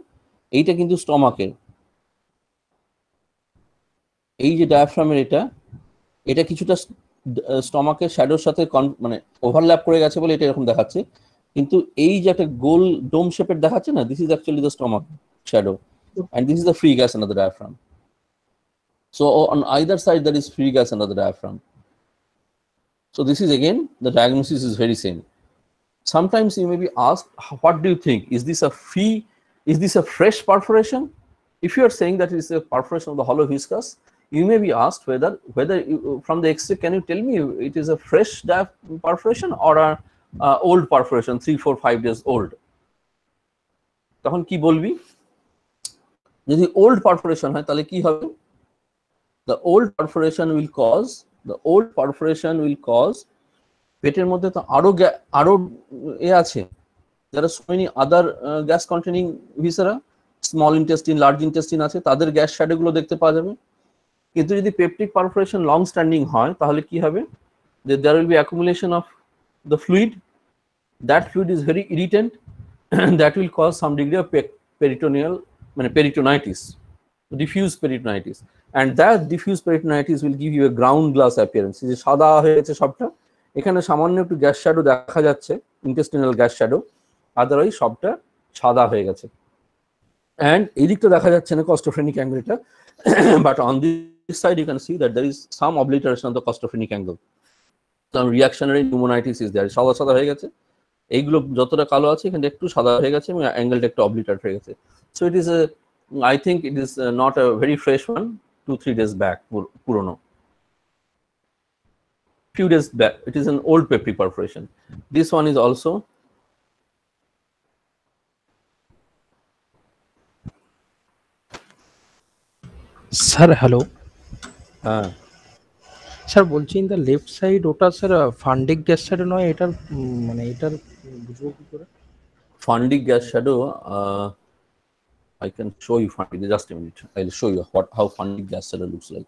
এইটা কিন্তু স্টমাকের। এই যে ডায়াফ্রামের এটা কিছুটা স্টমাকের শ্যাডোর সাথে মানে ওভারল্যাপ করে গেছে বলে এটা এরকম দেখাচ্ছে, কিন্তু এই যে একটা গোল ডোম শেপের দেখাচ্ছে না, this is actually the stomach shadow and this is the free gas under the diaphragm. So on either side there is free gas under the diaphragm. So this is again, the diagnosis is very same. Sometimes you may be asked, what do you think? Is this a fresh perforation? If you are saying that it is a perforation of the hollow viscous, you may be asked whether you, from the X-ray, can you tell me it is a fresh perforation or a old perforation, 3, 4, 5 days old? তখন কি বলবি? যদি old perforation হয় তাহলে কি হবে? The old perforation will cause পেটের মধ্যে তো আরো আছে, there are so many other gas containing viscera, small intestine, large intestine আছে, তাদের গ্যাস শ্যাডো গুলো দেখতে পাওয়া যাবে। কিন্তু যদি পেপটিক পারফোরেশন লং স্ট্যান্ডিং হয় তাহলে কি হবে? যে there will be accumulation of the fluid, that fluid is very irritant that will cause some degree of peritoneal মানে peritonitis, diffuse peritonitis, and that diffuse peritonitis will give you a ground glass appearance. যে সাদা হয়ে গেছে সবটা, এখানে সামান্য একটু gas shadow দেখা যাচ্ছে, ইন্টেস্টিনাল গ্যাস শ্যাডো, আদারওয়াইজ সবটা সাদা হয়ে গেছে। and এই দিকটা দেখা যাচ্ছে না costophrenic angle টা, but on this side you can see that there is some obliteration of the costophrenic angle, some reactionary pneumonitis is there, সাদা সাদা হয়ে গেছে, এইগুলো যতটা কালো আছে এখানে একটু সাদা হয়ে গেছে এবং অ্যাঙ্গেলটা একটু অবলিটারেট হয়ে গেছে। So it is I think it is not a very fresh one, 2-3 days back পুরনো, few days back. It is an old peptic perforation. This one is also sir hello হ্যাঁ স্যার বলছি in the left side ওটা sir fundic gas shadow নয়, এটার মানে এটার বুঝবো কি করে? fundic gas shadow, I can show you fundic, just a minute, I'll show you how fundic gas shadow looks like.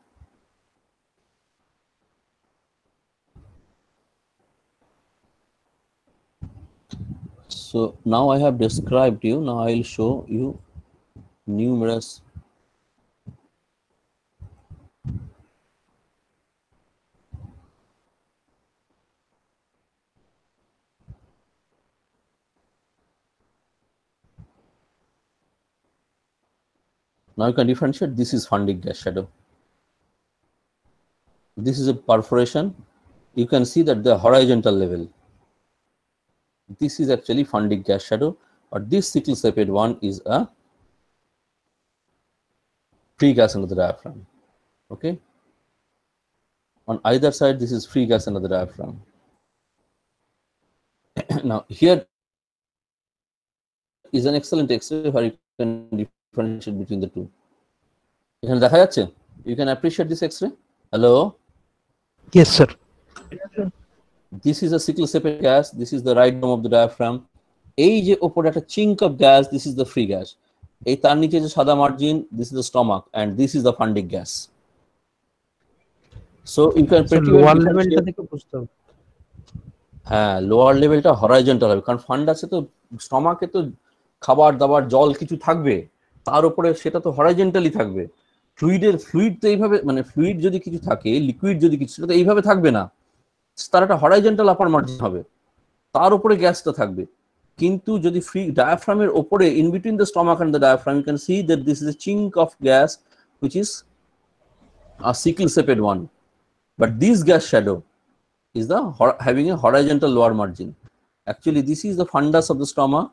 So now I have described you, now I'll show you numerous now you can differentiate. This is fundic gas shadow, this is a perforation, you can see that the horizontal level, this is actually fundic gas shadow, but this sickle sepate one is a free gas under the diaphragm. Okay, on either side this is free gas under the diaphragm. Now here is an excellent X-ray where you can differentiate between the two. এখানে দেখা যাচ্ছে, you can appreciate this X-ray. Hello, yes sir. This is a sickle separated gas. This is the right dome of the diaphragm. এই যে ওপরে একটা chink of gas, this is the free gas. এই তার নিচে যে সাদা margin, this is the stomach, and this is the fundic gas. So you can pretty well lower differentiate- লেভেলটা থেকে বুঝতে হবে। হ্যাঁ, লোয়ার লেভেলটা হরাইজন্টাল হবে, কারণ ফান্ডাসে তো স্টমাকে তো খাবার দাবার জল কিছু থাকবে, তার উপরে সেটা তো হরাইজন্টালি থাকবে। ফ্লুইড তো এইভাবে, মানে ফ্লুইড যদি কিছু থাকে, লিকুইড যদি কিছু, সেটা তো এইভাবে থাকবে না, তার একটা হরাইজন্টাল আপার মার্জিন হবে, তার উপরে গ্যাসটা থাকবে। কিন্তু যদি ফ্রি ডায়াফ্রামের ওপরে, in between the stomach and the diaphragm, you can see that this is a chink of gas which is a sickle separated one, but this gas shadow is the having a horizontal lower margin. Actually, this is the fundus of the stomach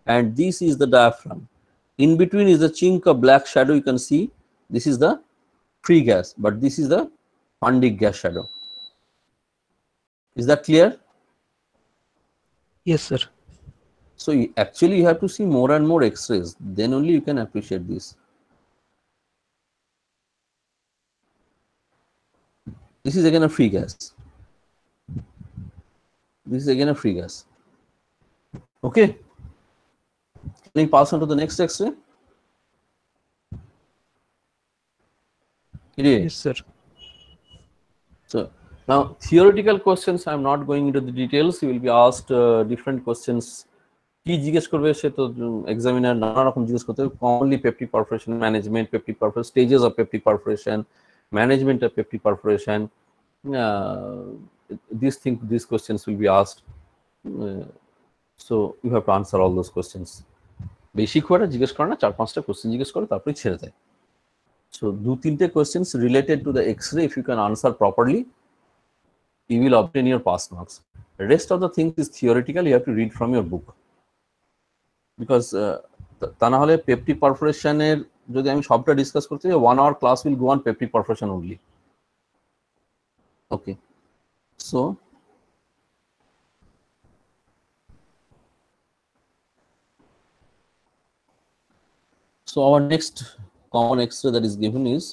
and this is the diaphragm. In between is the chink of black shadow. You can see this is the free gas, but this is the fundic gas shadow. Is that clear? Yes, sir. So actually you have to see more and more x-rays, then only you can appreciate this. This is again a free gas. This is again a free gas. Okay. Can we pass on to the next x-ray? Yes, sir. So now theoretical questions, I am not going into the details. You will be asked different questions. কি জিজ্ঞেস করবে সে তো examiner নানা রকম জিজ্ঞেস করতে, commonly peptic perforation management, peptic perforation, stages of peptic perforation, management of peptic perforation. These questions will be asked. So you have to answer all those questions. বেশি করে জিজ্ঞেস করে না, 4-5টা কোশ্চেন জিজ্ঞেস করে তারপরে ছেড়ে দেয়। So 2-3 questions related to the X-ray, if you can answer properly, you will obtain your pass marks. The rest of the things is theoretical. You have to read from your book. Because তা না হলে peptic পারফোরেশনের যদি আমি সবটা discuss করতে যাই, 1 hour class will go on peptic perforation only. Okay, so our next common X-ray that is given is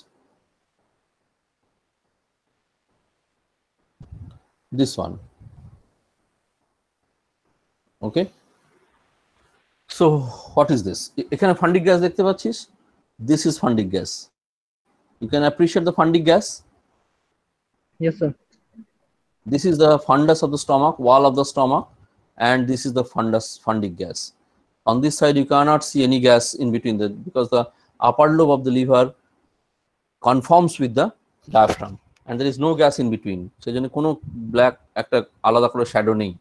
this one. Okay, so what is this? এখানে fundic gas দেখতে পাচ্ছিস? This is fundic gas. You can appreciate the fundic gas. Yes, sir. This is the fundus of the stomach, wall of the stomach, and this is the fundic gas. On this side, you cannot see any gas in between because the upper lobe of the liver conforms with the diaphragm, and there is no gas in between. সেজন্য কোনো black একটা আলাদা করে shadow নেই,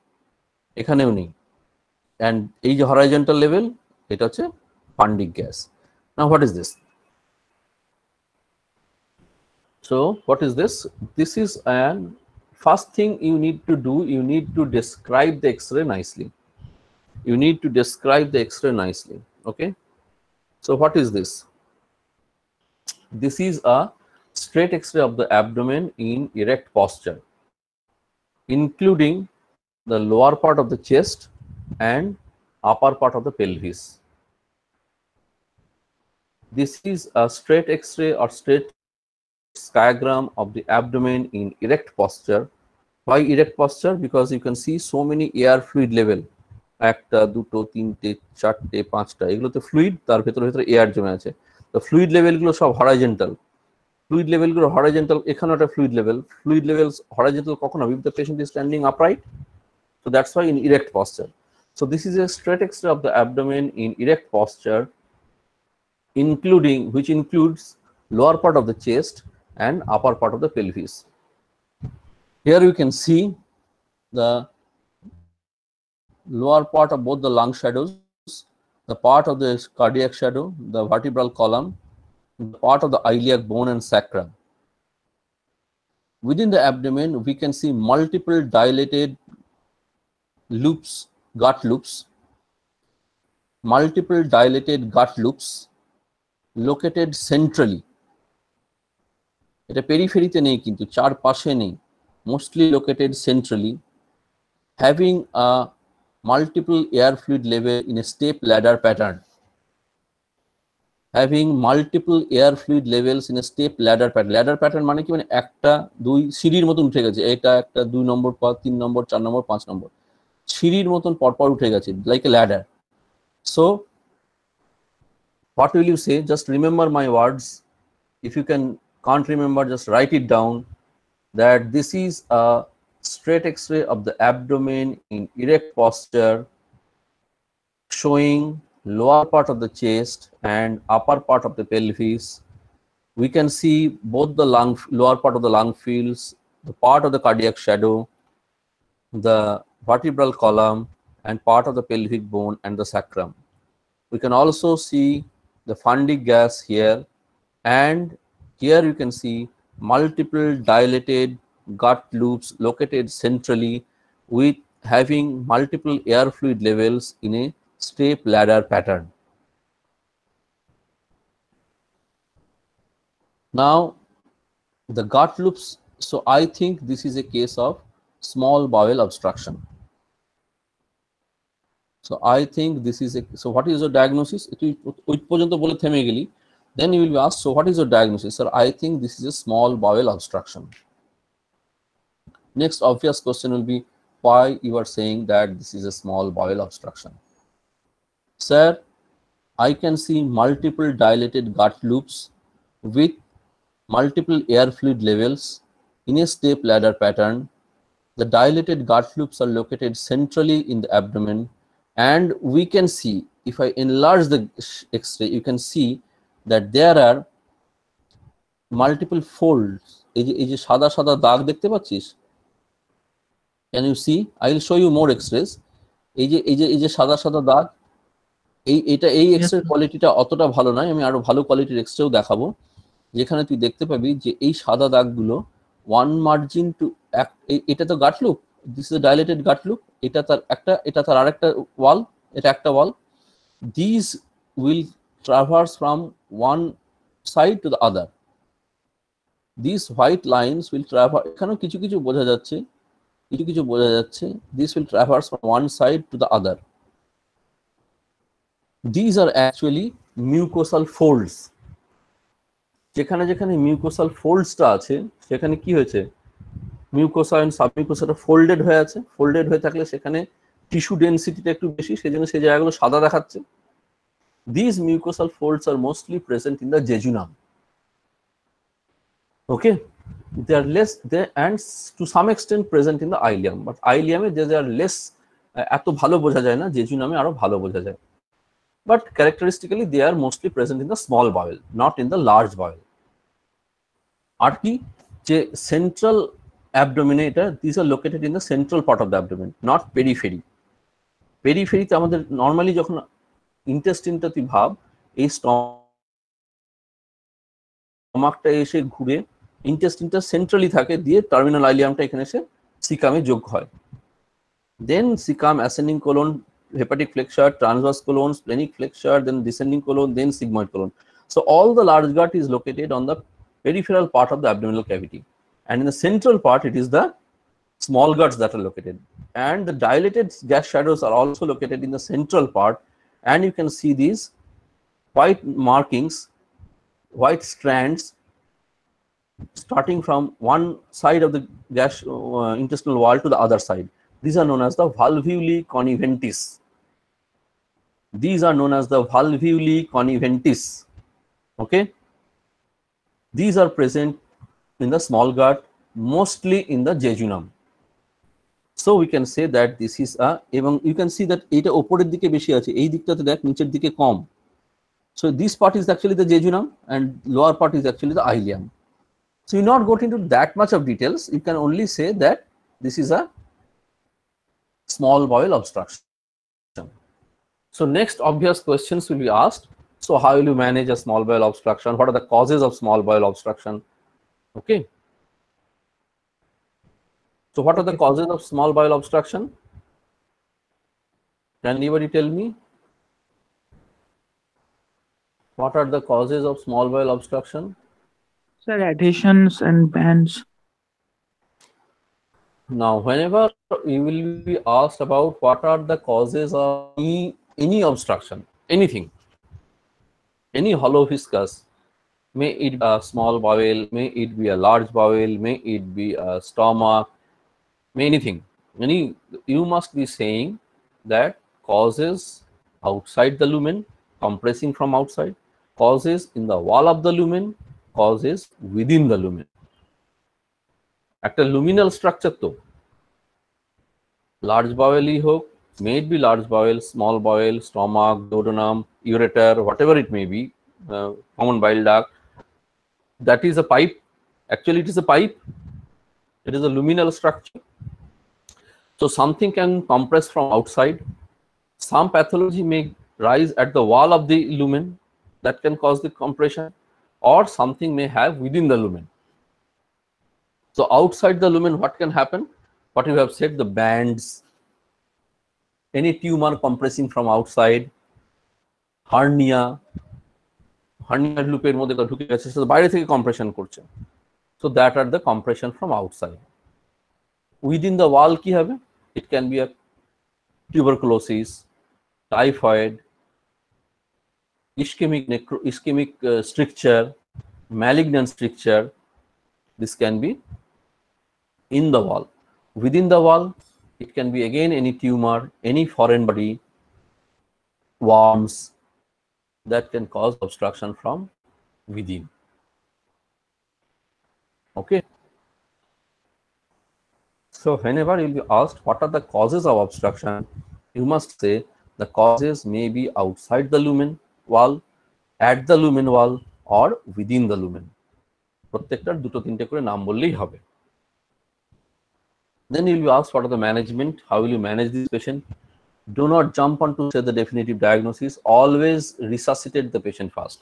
এখানেও নেই। And এই যে horizontal level, এটা হচ্ছে fundic gas. Now what is this? So what is this? This is an first thing you need to do. You need to describe the X-ray nicely. You need to describe the X-ray nicely. Okay. So what is this? This is a straight X-ray of the abdomen in erect posture, including the lower part of the chest and upper part of the pelvis. This is a straight X-ray or straight skygram of the abdomen in erect posture. Why erect posture? Because you can see so many air fluid level. একটা, দুটো, তিনটে, চারটে, পাঁচটা, এগুলো তো fluid, তার ভেতরে air জমে আছে। তো ফ্লুইড লেভেলগুলো সব হরাইজন্টাল। ফ্লুইড লেভেলগুলো হরাইজন্টাল, এখানে একটা fluid level. Fluid levels horizontal কখন হবে? If the patient is standing upright. So that's why in erect posture. So this is a straight X-ray of the abdomen in erect posture, which includes lower part of the chest and upper part of the pelvis. Here you can see the lower part of both the lung shadows, the part of the cardiac shadow, the vertebral column, the part of the iliac bone and sacrum. Within the abdomen, we can see multiple dilated loops, gut loops, multiple dilated gut loops located centrally. এটা পেরিফেরিতে নেই, কিন্তু চারপাশে নেই, mostly located centrally, having a multiple air fluid level in a step ladder pattern. having multiple air fluid levels in a step ladder pattern. Ladder pattern মানে কি, মানে একটা দুই সিঁড়ির মতন উঠে গেছে, এটা একটা 2 নম্বর পর 3 নম্বর 4 নম্বর 5 নম্বর সিঁড়ির মতন পরপর উঠে গেছে, like a ladder. So what will you say? Just remember my words. If you can't remember, just write it down, that this is a straight x-ray of the abdomen in erect posture, showing lower part of the chest and upper part of the pelvis. We can see both the lower part of the lung fields, the part of the cardiac shadow, the vertebral column, and part of the pelvic bone and the sacrum. We can also see the fundic gas here, and here you can see multiple dilated gut loops located centrally with having multiple air fluid levels in a step ladder pattern. Now the gut loops, so I think this is a case of small bowel obstruction. So I think this is a, so what is your diagnosis? Then you will be asked, so what is your diagnosis? Sir, I think this is a small bowel obstruction. Next obvious question will be, why you are saying that this is a small bowel obstruction? Sir, I can see multiple dilated gut loops with multiple air fluid levels in a step ladder pattern. The dilated gut loops are located centrally in the abdomen, and we can see, if I enlarge the x-ray, you can see that there are multiple folds. এই যে সাদা সাদা দাগ দেখতে পাচ্ছিস, can you see? I will show you more x-rays. এই যে সাদা সাদা দাগ, এই এক্স-রে কোয়ালিটিটা অতটা ভালো নয়, আমি আরো ভালো কোয়ালিটির এক্স-রেও দেখাবো, যেখানে তুই দেখতে পাবি যে এই সাদা দাগগুলো ওয়ান মার্জিন টু, এটা তো gut loop, this is a dilated gut loop, এটা তার আরেকটা ওয়াল, এটা একটা wall, this will traverse from one side to the other, this white lines will traverse, এখানেও কিছু কিছু বোঝা যাচ্ছে, this will traverse from one side to the other. These are actually mucosal folds. যেখানে যেখানে মিউকোসাল ফোল্ডসটা আছে সেখানে কি হয়েছে, মিউকোসা এন্ড সাবমিউকোসাটা ফোল্ডেড হয়ে আছে, ফোল্ডেড হয়ে থাকলে সেখানে টিস্যু ডেনসিটিটা একটু বেশি, সেজন্য সেই জায়গাগুলো সাদা দেখাচ্ছে. These mucosal folds are mostly present in the jejunum. Okay, they are less there and to some extent present in the ileum, but ileum they are less, এত ভালো বোঝা যায় না, জেজুনামে আরো ভালো বোঝা যায়. But characteristically they are mostly present in the small bowel, not in the large bowel. আর কি, যে central abdomen, these are located in the central part of the abdomen, not periphery. Periphery তে আমাদের normally যখন intestine-টা তুই ভাব, এই স্টমাকটা এসে ঘুরে intestine-টা centrally থাকে, দিয়ে টার্মিনাল আইলিয়ামটা এখানে এসে সিকামে যোগ হয়. Then cecum, ascending colon, hepatic flexure, transverse colon, splenic flexure, then descending colon, then sigmoid colon. So all the large gut is located on the peripheral part of the abdominal cavity, and in the central part it is the small guts that are located, and the dilated gas shadows are also located in the central part, and you can see these white markings, white strands starting from one side of the gas intestinal wall to the other side. These are known as the valvulae conniventis. These are known as the valvulae conniventis. Okay, these are present in the small gut, mostly in the jejunum. So we can say that this is a, এবং you can see that এটা উপরের দিকে বেশি আছে, এই দিকটাতে দেখ নিচের দিকে কম. So this part is actually the jejunum and lower part is actually the ileum. So you not go into that much of details, you can only say that this is a small bowel obstruction. So next obvious questions will be asked. So how will you manage a small bowel obstruction? What are the causes of small bowel obstruction? Okay. So what are the causes of small bowel obstruction? Can anybody tell me? What are the causes of small bowel obstruction? Sir, adhesions and bands. Now, whenever you will be asked about what are the causes of any obstruction, anything, Any hollow viscous, may it be a small bowel, may it be a large bowel, may it be a stomach, may anything. You must be saying that causes outside the lumen, compressing from outside, causes in the wall of the lumen, causes within the lumen. একটা luminal structure তো large bowel হোক, may it be large bowel, small bowel, stomach, duodenum, ureter, whatever it may be, common bile duct, that is a pipe. Actually, it is a pipe. It is a luminal structure. So something can compress from outside. Some pathology may rise at the wall of the lumen that can cause the compression, or something may have within the lumen. So outside the lumen, what can happen? What you have said, the bands, any tumor compressing from outside, hernia লুপের মধ্যে ঢুকে গেছে, সেটা বাইরে থেকে compression করছে। So that are the compression from outside. Within the wall কি হবে? It can be a tuberculosis, typhoid, ischemic stricture, malignant stricture. This can be in the wall. Within the wall, it can be again any tumor, any foreign body, worms, that can cause obstruction from within. Okay. So whenever you'll be asked what are the causes of obstruction, you must say the causes may be outside the lumen wall, at the lumen wall, or within the lumen. প্রত্যেকটার দুটো তিনটে করে নাম বললেই হবে। Then you'll be asked what are the management, how will you manage this patient? Do not jump on to say the definitive diagnosis. Always resuscitate the patient first.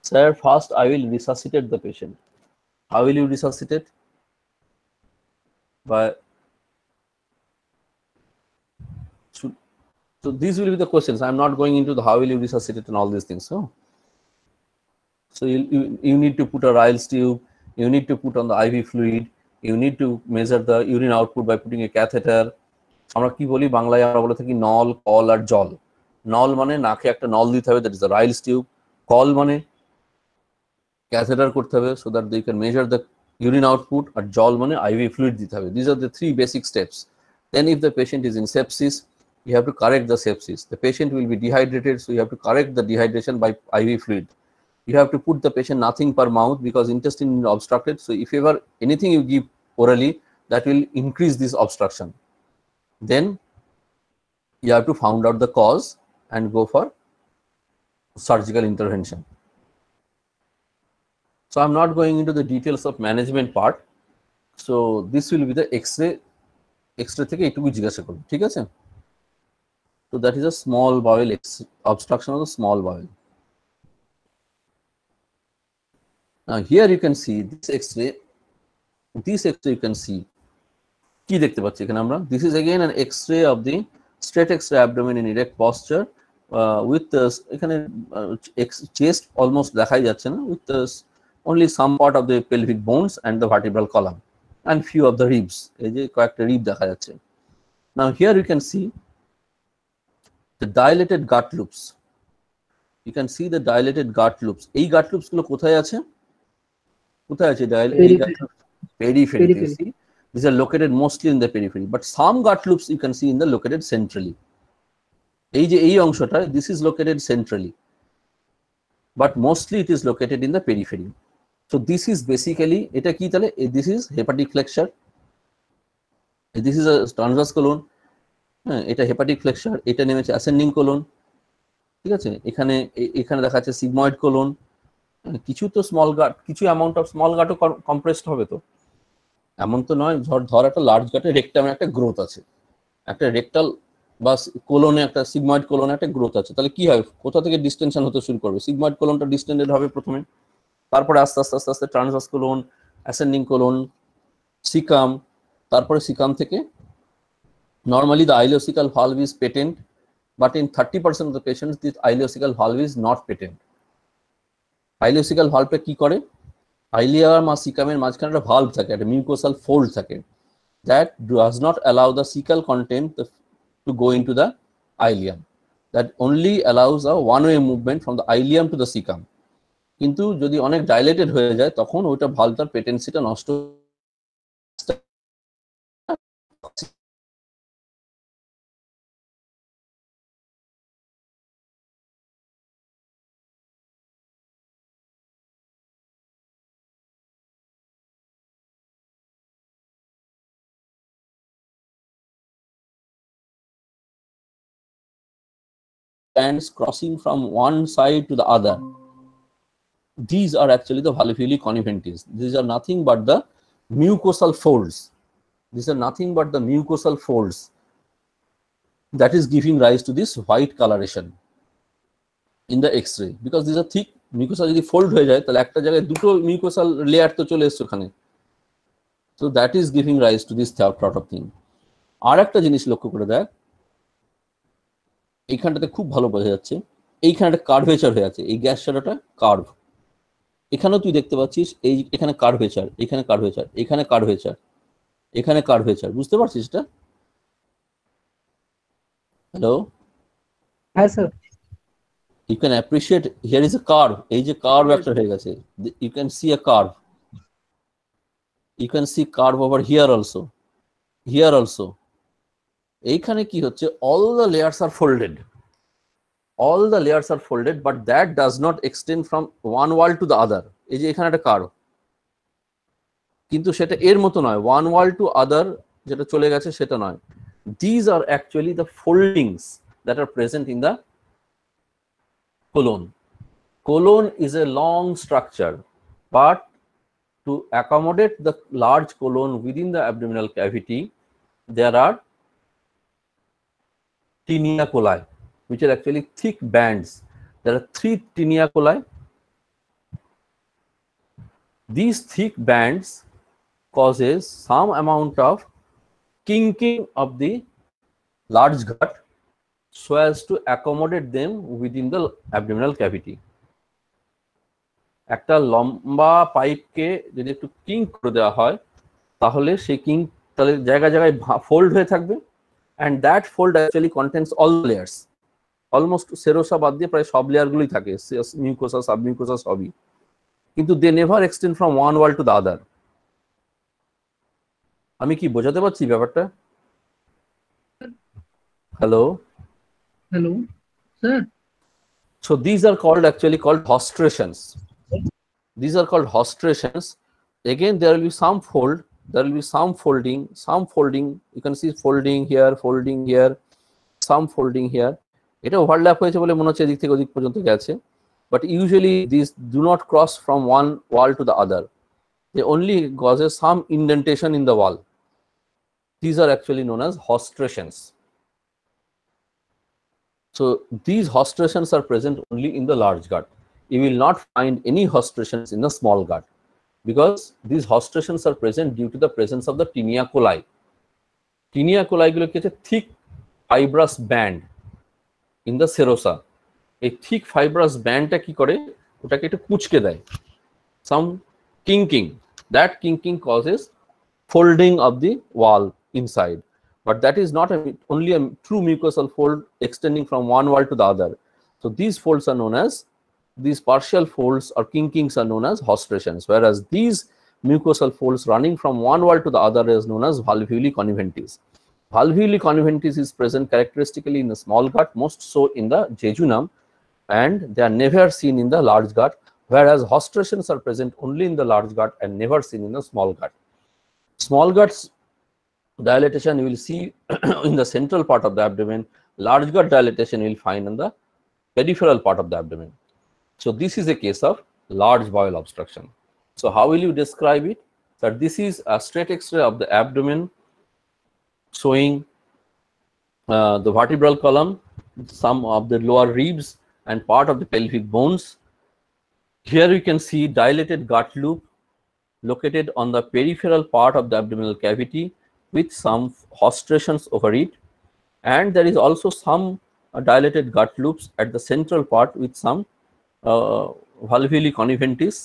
Sir, first I will resuscitate the patient. How will you resuscitate? So these will be the questions. I'm not going into the how will you resuscitate and all these things. So you need to put a Ryle's tube, you need to put on the IV fluid, you need to measure the urine output by putting a catheter. আমরা কি বলি বাংলায়, আমরা বলে থাকি নল, call আর জল। নল মানে নাকে একটা নল দিতে হবে, that is the Ryle's tube. Call মানে ক্যাথেটার করতে হবে so that they can measure the urine output, আর জল মানে IV fluid দিতে হবে. These are the three basic steps. Then if the patient is in sepsis, you have to correct the sepsis. The patient will be dehydrated, so you have to correct the dehydration by IV fluid. You have to put the patient nothing per mouth because intestine is obstructed. So if ever anything you give orally, that will increase this obstruction. Then you have to find out the cause and go for surgical intervention. So I'm not going into the details of management part. So this will be the X-ray থেকে এইটুকু জিজ্ঞাসা করুন, ঠিক আছে? So that is a small bowel obstruction of the small bowel. Now here you can see this X-ray. This X-ray you can see. কি দেখতে পাচ্ছি এখানে আমরা? This is again an X-ray of the straight X-ray abdomen in erect posture with এখানে chest almost দেখাই যাচ্ছে না, with only some part of the pelvic bones and the vertebral column and few of the ribs. এই যে কয়েকটা rib দেখা যাচ্ছে। Now here you can see the dilated gut loops. You can see the dilated gut loops. এই gut loops গুলো কোথায় আছে? কোথায় আছে periphery. See, these are located mostly in the periphery, but some gut loops you can see in the located centrally. এই যে এই অংশটা, this is located centrally, but mostly it is located in the periphery. So this is basically এটা কি তাহলে? This is hepatic flexure, this is a transverse colon, এটা hepatic flexure, এটা নেমেছে ascending colon, ঠিক আছে? এখানে দেখা যাচ্ছে sigmoid colon, কিছু তো স্মল গাট, কিছু অ্যামাউন্ট অফ স্মল গাটও কম্প্রেসড হবে, তো এমন তো নয়। ধর একটা লার্জ গাটে রেকটামে একটা গ্রোথ আছে, একটা রেকটাল বা কোলনে একটা সিগময়েড কোলনে একটা গ্রোথ আছে, তাহলে কি হয়? কোথা থেকে ডিস্টেনশন হতে শুরু করবে? সিগময়েড কোলনটা ডিস্টেন্ডেড হবে প্রথমে, তারপরে আস্তে আস্তে আস্তে আস্তে transverse colon, ascending colon, caecum, তারপরে সিকাম থেকে normally the ileocecal valve is patent, but in 30% of the patients this ileocecal valve is not patent. Ileocecal valve কি করে? ileum আর সিকামের মাঝখানে একটা valve থাকে, একটা mucosal fold থাকে, that does not allow the cecal content to go into the ileum. that only allows a one-way movement from the ileum to the cecum. কিন্তু যদি অনেক ডাইলেটেড হয়ে যায় তখন ওইটা ভালটার পেটেন্সিটা নষ্ট stands crossing from one side to the other. These are actually the valvulae conniventes. These are nothing but the mucosal folds. These are nothing but the mucosal folds that is giving rise to this white coloration in the X-ray. Because these are thick mucosa যদি fold হয়ে যায় তাহলে একটা জায়গায় দুটো mucosal layer তো চলে এসছে ওখানে. So that is giving rise to this sort of thing. আর একটা জিনিস লক্ষ্য করে দেখ, এইখানটাতে খুব ভালো বোঝা যাচ্ছে, এইখানে একটা কার্ভেচার হয়ে আছে, এই গ্যাস শ্যাডোটা কার্ভ। এখানেও তুই দেখতে পাচ্ছিস এই এখানে কার্ভেচার, এখানে কার্ভেচার, এখানে কার্ভেচার, এখানে কার্ভেচার, বুঝতে পারছিস এটা? হ্যালো, হ্যাঁ sir, you can appreciate here is a curve, এই যে কার্ভ একটা হয়ে গেছে, you can see a curve, you can see curve over here also, here also. এইখানে কি হচ্ছে, all the layers are folded, all the layers are folded, but that does not extend from one wall to the other. এই যে এখানে একটা curve, কিন্তু সেটা এর মতো নয়, one wall to other যেটা চলে গেছে সেটা নয়. These are actually the foldings that are present in the colon. Colon is a long structure, but to accommodate the large colon within the abdominal cavity, there are tinea coli, which are actually thick bands. There are 3 tinea coli. These thick bands causes some amount of kinking of the large gut so as to accommodate them within the abdominal cavity. একটা লম্বা পাইপকে যদি একটু king করে দেওয়া হয় তাহলে সেই king তাহলে জায়গায় জায়গায় ফোল্ড হয়ে থাকবে, and that fold actually contains all layers, almost serosa বাদ দিয়ে প্রায় সব লেয়ারগুলোই থাকে, মিউকোসা, সাবমিউকোসা সবই, কিন্তু they never extend from one wall to the other. আমি কি বোঝাতে পারছি ব্যাপারটা? Hello hello sir. So these are actually called hostrations. These are called hostrations. Again, there will be some fold, there will be some folding. You can see folding here, some folding here. এটা overlap হয়েছে বলে মনে হচ্ছে এদিক থেকে ওদিক পর্যন্ত গেছে, but usually these do not cross from one wall to the other. They only causes some indentation in the wall. These are actually known as hostrations. So these hostrations are present only in the large gut. You will not find any hostrations in the small gut, because these hostrations are present due to the presence of the tinea coli. Tinea coli গুলো কি আছে, thick fibrous band in the serosa. এই thick fibrous bandটা কি করে, ওটাকে একটু কুঁচকে দেয়, some kinking. That kinking causes folding of the wall inside, but that is not only a true mucosal fold extending from one wall to the other. So these folds are known as, these partial folds or kinkings are known as hostrations, whereas these mucosal folds running from one wall to the other is known as valvulae conniventes. Valvulae conniventes is present characteristically in the small gut, most so in the jejunum, and they are never seen in the large gut, whereas hostrations are present only in the large gut and never seen in the small gut. Small guts dilatation you will see in the central part of the abdomen. Large gut dilatation you will find in the peripheral part of the abdomen. So this is a case of large bowel obstruction. So how will you describe it? That this is a straight X-ray of the abdomen showing the vertebral column, some of the lower ribs and part of the pelvic bones. Here you can see dilated gut loop located on the peripheral part of the abdominal cavity with some hostrations over it, and there is also some dilated gut loops at the central part with some valvulae conniventes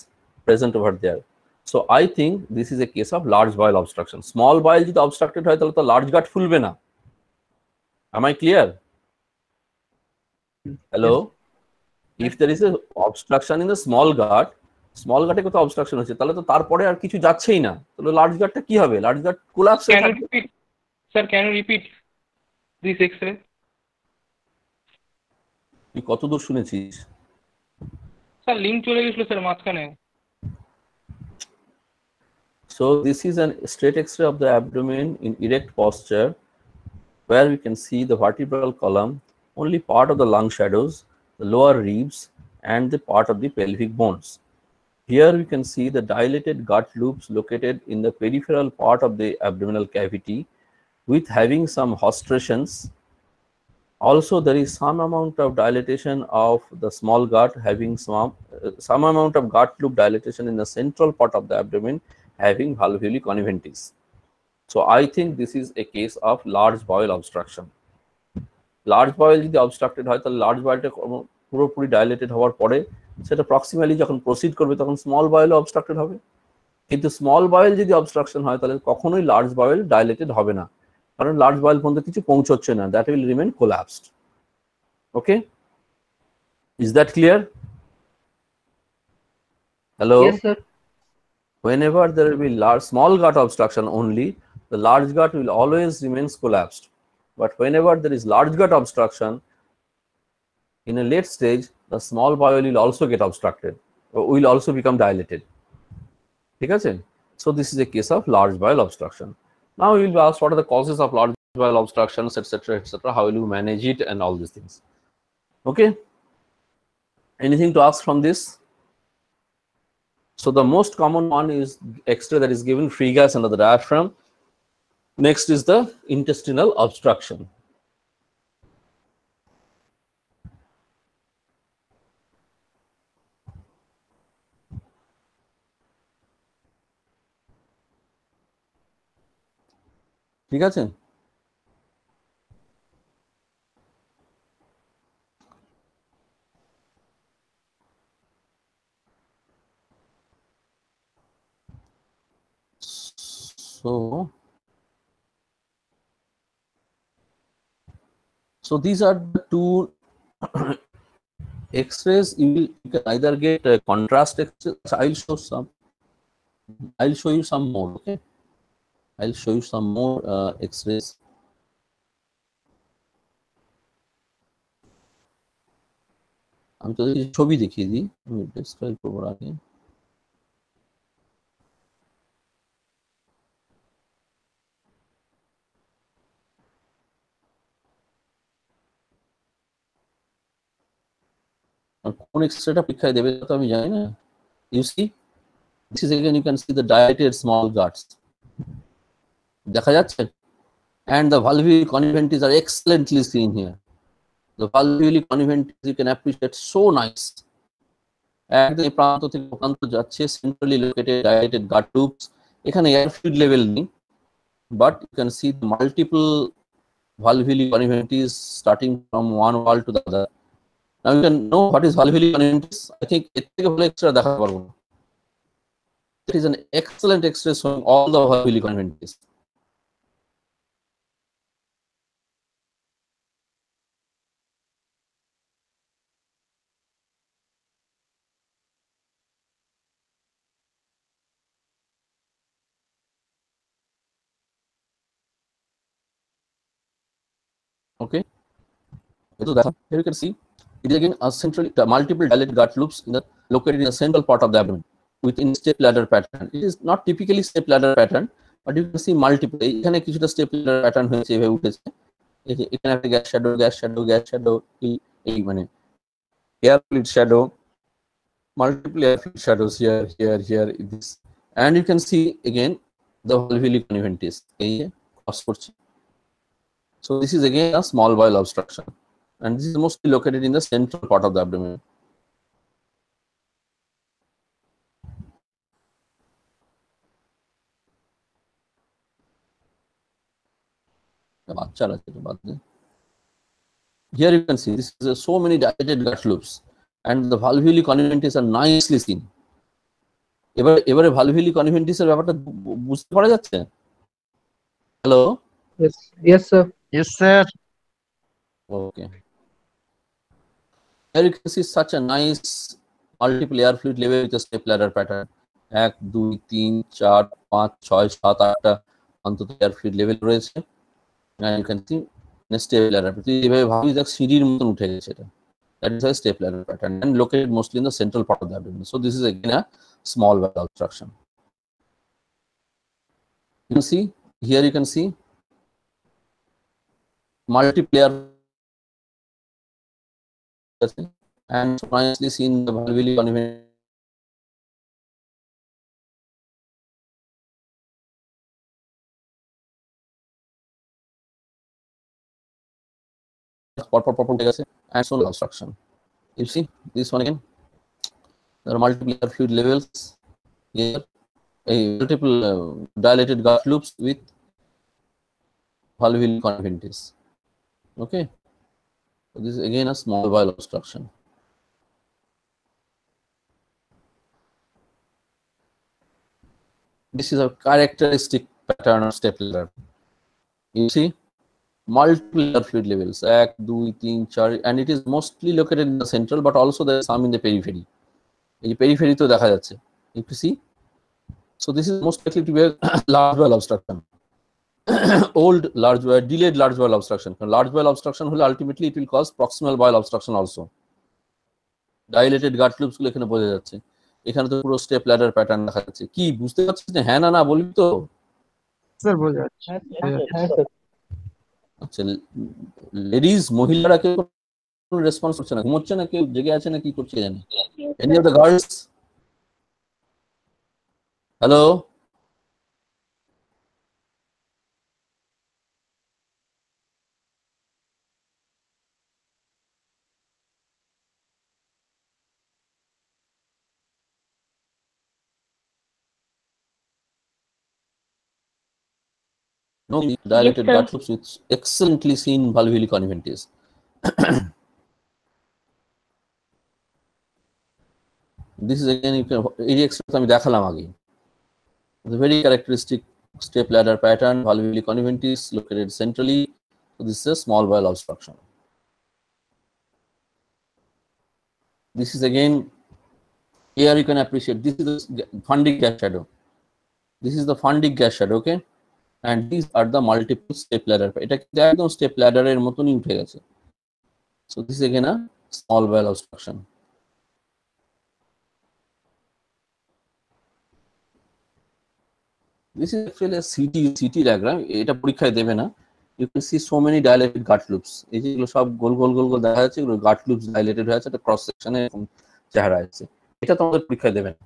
present over there. So I think this is a case of large bowel obstruction. Small bowel যদি obstructed হয় তাহলে তো large gut ফুলবে না. Am I clear? Hello? If there is a obstruction in the small gut এ কোথাও obstruction হচ্ছে, তাহলে তো তারপরে আর কিছু যাচ্ছেই না, তাহলে লার্জ গাটটা কি হবে? লার্জ গাট কোলাপস হয়ে Can you থাকবে। repeat? Sir, can you repeat this X-ray? তুই কতদূর শুনেছিস? স্যার লিঙ্ক চলে গেছিল স্যার মাঝখানে। So this is an straight X-ray of the abdomen in erect posture, where we can see the vertebral column, only part of the lung shadows, the lower ribs, and the part of the pelvic bones. Here we can see the dilated gut loops located in the peripheral part of the abdominal cavity, with having some hastrations. Also, there is some amount of dilatation of the small gut, having some amount of gut loop dilatation in the central part of the abdomen, having valvuli conniventes. So I think this is a case of large bowel obstruction. Large bowel যদি obstructed হয়, তাহলে large bowelটা পুরোপুরি dilated হওয়ার পরে সেটা proximally যখন proceed করবে তখন small bowel obstructed হবে। কিন্তু small bowel যদি obstruction হয়, তাহলে কখনোই large bowel dilated হবে না, কারণ large bowel পর্যন্ত কিছু পৌঁছচ্ছে না, that will remain collapsed. Okay, is that clear? Hello? Yes, sir. Whenever there will be small gut obstruction only, the large gut will always remain collapsed. But whenever there is large gut obstruction, in a late stage, the small bowel will also get obstructed, or will also become dilated. Okay? So this is a case of large bowel obstruction. Now you will be asked, what are the causes of large bowel obstructions, etc., etc. How will you manage it, and all these things. Okay? Anything to ask from this? So the most common one is X-ray that is given free gas under the diaphragm. Next is the intestinal obstruction. ঠিক আছে? So these are the two X-rays. You can either get a contrast X-ray. I'll show you some more. Okay, I'll show you some more X-rays. আমি তো ছবি দেখিয়ে দিই, আমি describe করবো আগে। কোন এক্সরেটা পরীক্ষায় দেবে তো আমি জানি না। You see, this is again, you can see the dilated small guts. দেখা যাচ্ছে? And the valvuli conniventes are excellently seen here. The valvuli conniventes, you can appreciate, so nice. একদম এই প্রান্ত থেকে প্রান্ত যাচ্ছে, centrally located dilated gut loops. এখানে air fluid level নেই, but you can see the multiple valvuli conniventes starting from one wall to the other. Now you can know what is valvuli conniventes. I think এর থেকে ভালো x-ray দেখাতে পারবো না। It is an excellent X-ray showing all the valvuli conniventes. Okay, here you can see it is again a central multiple dilated gut loops located in the central part of the abdomen within step ladder pattern. It is not typically step ladder pattern, but you can see multiple. এখানে কিছুটা step ladder pattern হয়েছে, এভাবে উঠেছে। এখানে একটা gas shadow, এই মানে air fluid shadow, multiple air fluid shadows here in this, and you can see again the valvuli conniventes. এই cross করছে। So this is again a small bowel obstruction, and this is mostly located in the central part of the abdomen. Here you can see this is so many dilated gut loops, and the valvuli conniventes are nicely seen. এবারে valvuli conniventes এর ব্যাপারটা বুঝতে পারা যাচ্ছে? Hello? Yes, yes, sir. Yes, sir. Okay. Here you can see such a nice multiple air fluid level with a step ladder pattern. 1 2 3 4 5 6 7 8টা অন্তত air fluid level রয়েছে, and you can see step ladder এইভাবে ভাবি দেখ সিঁড়ির মতন উঠে গেছে এটা। That is a step ladder pattern and located mostly in the central part of the abdomen. So this is again a small bowel obstruction. You can see here, you can see multiplayer and nicely seen the valvuli convex and so obstruction. You see this one again, there are multiple air fluid levels here, a multiple dilated gut loops with valvular conventives. Okay, so this is again a small bowel obstruction. This is a characteristic pattern of step ladder. You see multiple air fluid levels, 1 2 3 4, and it is mostly located in the central, but also there is some in the periphery. In periphery to দেখা যাচ্ছে, you can see. So this is most likely to be a large bowel obstruction. Old large bowel, delayed large bowel obstruction. Large bowel obstruction will ultimately it will cause proximal bowel obstruction also. Dilated gut loops গুলো এখানে বোঝা যাচ্ছে, এখানে তো পুরো step ladder pattern দেখা যাচ্ছে। কি বুঝতে পারছিস না? হ্যাঁ না বলবি তো? স্যার বোঝা যাচ্ছে। আচ্ছা, লেডিজ মহিলারা কেউ রেসপন্স করছে না, ঘুমোচ্ছে না, কেউ জেগে আছে না, কি করছে জানি? Any of the girls? Hello? No, dilated sir. gut loops with excellently seen valvuli conventives. This is again এই এক্সপ্রেস আমি দেখালাম আগে, the very characteristic step ladder pattern, valvuli conventives located centrally. So this is a small bowel obstruction. This is again, here you can appreciate, this is the Fundic gas shadow. This is the Fundic gas shadow, okay? And these are the multiple step ladder. এটা কিন্তু একদম step ladder এর মতনই উঠে গেছে। So this is again a small bowel obstruction. This is actually a CT diagram. এটা পরীক্ষায় দেবে না। You can see so many dilated gut loops. এই যেগুলো সব গোল গোল গোল গোল দেখা যাচ্ছে, এগুলো gut loops dilated হয়ে আছে, একটা ক্রস সেকশনে এরকম চেহারা আছে। এটা তোমাদের পরীক্ষায় দেবে না।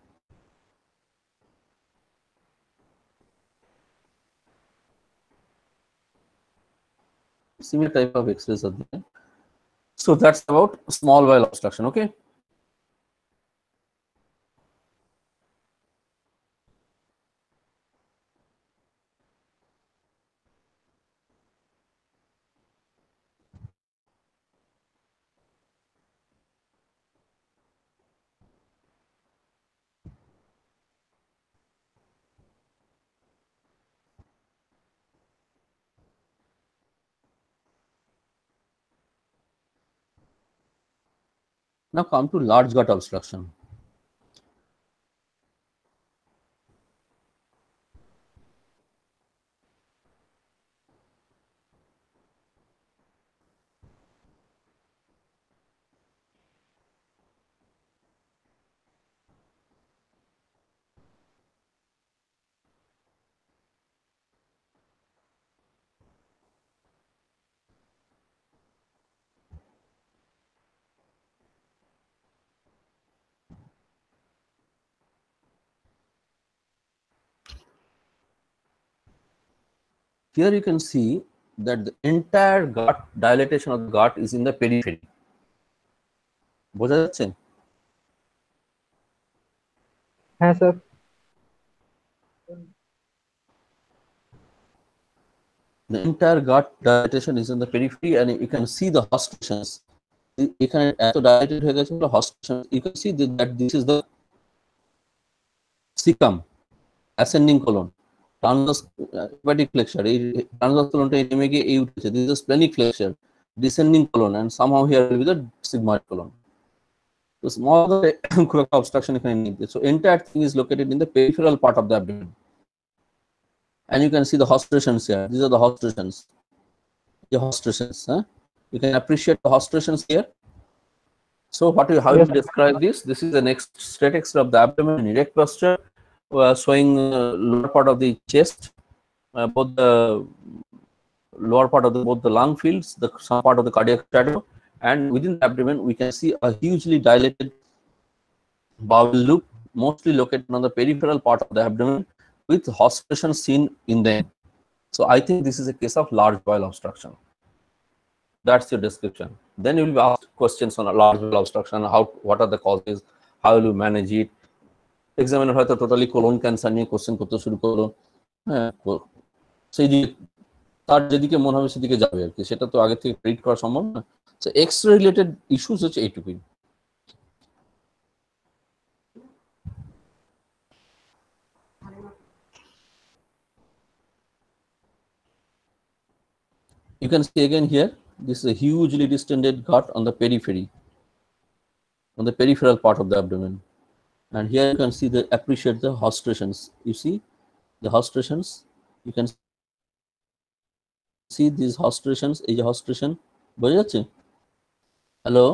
Similar type of X-rays are there. So that's about small bowel obstruction. Okay. Now come to large gut obstruction. Here you can see that the entire gut dilatation of the gut is in the periphery. বোঝা যাচ্ছে? হ্যাঁ sir. The entire gut dilatation is in the periphery, and you can see the hostrations. এখানে এত dilated হয়ে গেছে বলে hostrations. You can see that this is the cecum, ascending colon. Transverse hepatic flexure. এই transverse colonটা নেমে গিয়ে এই উঠেছে. This is the splenic flexure, descending colon, and somehow here will be the sigmoid colon. So small obstruction এখানে নেই। So entire thing is located in the peripheral part of the abdomen. And you can see the hostrations here. These are the hostrations. The hostrations. You can appreciate the hostrations here. So how Yes. you describe this? This is the next straight X-ray of the abdomen in erect posture, showing lower part of the chest, both the lower part of both the lung fields, some part of the cardiac shadow, and within the abdomen we can see a hugely dilated bowel loop, mostly located on the peripheral part of the abdomen, with hostration seen in them. So I think this is a case of large bowel obstruction. That's your description. Then you will be asked questions on a large bowel obstruction. What are the causes? How will you manage it? Examiner হয়তো totally colon cancer নিয়ে question করতে শুরু করলো, হ্যাঁ, সেই দিকে তার যেদিকে মনে হবে সেদিকে যাবে আর কি, সেটা তো আগে থেকে প্রেডিক্ট করা সম্ভব না। সো এক্স-রে রিলেটেড ইস্যুস হচ্ছে এইটুকুই। You can see again here, this is a hugely distended gut on the periphery, on the peripheral part of the abdomen. And here you can see appreciate the hostrations. You see the hostrations. You can see these hostrations. Is a hostration. বোঝা যাচ্ছে? Hello.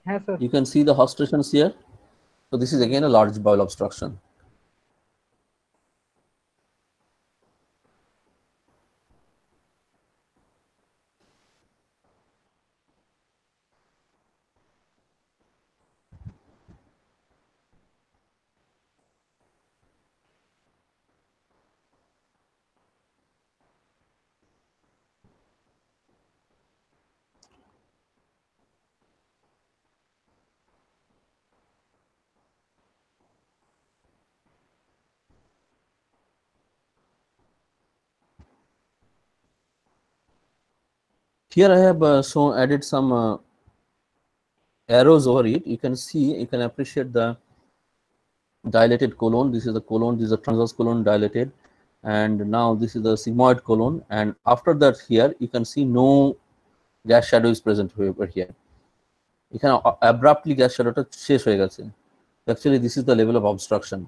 Yes, sir. You can see the hostrations here. So this is again a large bowel obstruction. Here I have added some arrows over it. You can see, you can appreciate the dilated colon. This is the colon, this is the transverse colon dilated, and now this is the sigmoid colon. And after that, here you can see no gas shadow is present over here. You can abruptly gas shadow ta shesh hoye geche. Actually, this is the level of obstruction.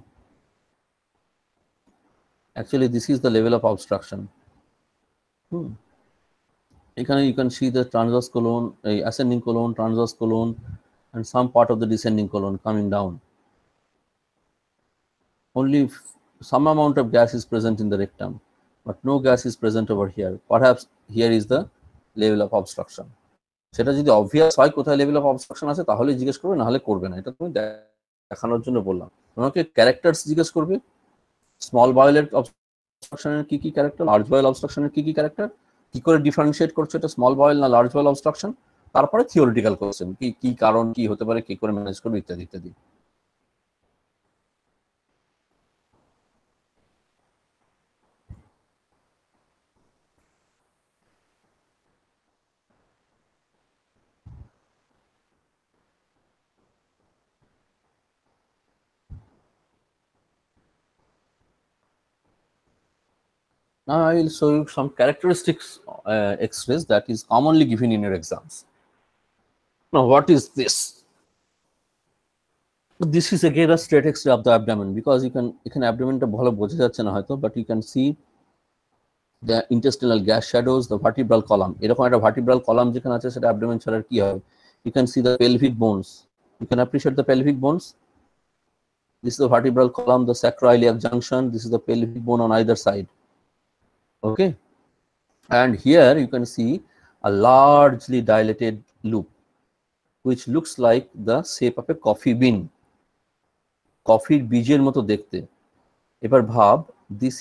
Actually, this is the level of obstruction. You can see the transverse colon, ascending colon, transverse colon, and some part of the descending colon coming down. Only some amount of gas is present in the rectum, but no gas is present over here. Perhaps here is the level of obstruction. সেটা যদি obvious হয় কোথায় level of obstruction আছে তাহলে জিজ্ঞেস করবে, না হলে করবে না। এটা তুমি দেখানোর জন্য বললাম। তোমাকে ক্যারেক্টারস জিজ্ঞেস করবে, স্মল বাউলের অবস্ট্রাকশনের কি কি ক্যারেক্টার, লার্জ বাউল অবস্ট্রাকশনের কি কি ক্যারেক্টার, কি করে ডিফারেন্সিয়েট করছো এটা স্মল বাউল না লার্জ বাউল অবস্ট্রাকশন, তারপরে থিওরিটিক্যাল কোশ্চেন কি কি কারণ কি হতে পারে, কি করে ম্যানেজ করবে ইত্যাদি ইত্যাদি। Now I will show you some characteristics X-rays that is commonly given in your exams. Now what is this? This is again a straight X-ray of the abdomen, because you can abdomen ta bhalo বোঝা যাচ্ছে না হয়তো, but you can see the intestinal gas shadows, the vertebral column. এরকম একটা vertebral column যেখানে আছে সেটা abdomen ছাড়ার কি হবে? You can see the pelvic bones. You can appreciate the pelvic bones. This is the vertebral column, the sacroiliac junction. This is the pelvic bone on either side. Okay, and here you can see a largely dilated loop which looks like the shape of a coffee bean. Coffee বীজের মতো দেখতে। এবার ভাব, this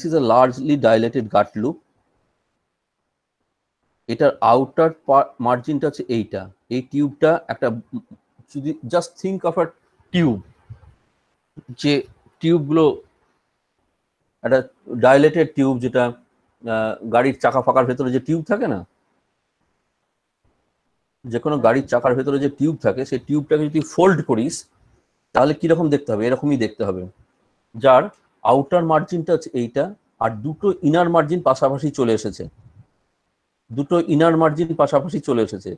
is a largely dilated gut loop. এটার outer মার্জিনটা হচ্ছে এইটা, এই টিউবটা একটা, যদি just think of a tube, যে টিউবগুলো একটা ডাইলেটেড টিউব, যেটা গাড়ির চাকা ফাঁকার ভেতরে যে টিউব থাকে না, যে কোনো গাড়ির চাকার ভেতরে যে টিউব থাকে, সেই টিউবটাকে যদি ফোল্ড করিস তাহলে কিরকম দেখতে হবে, এরকমই দেখতে হবে, যার আউটার মার্জিনটা হচ্ছে এইটা, আর দুটো ইনার মার্জিন পাশাপাশি চলে এসেছে, দুটো ইনার মার্জিন পাশাপাশি চলে এসেছে।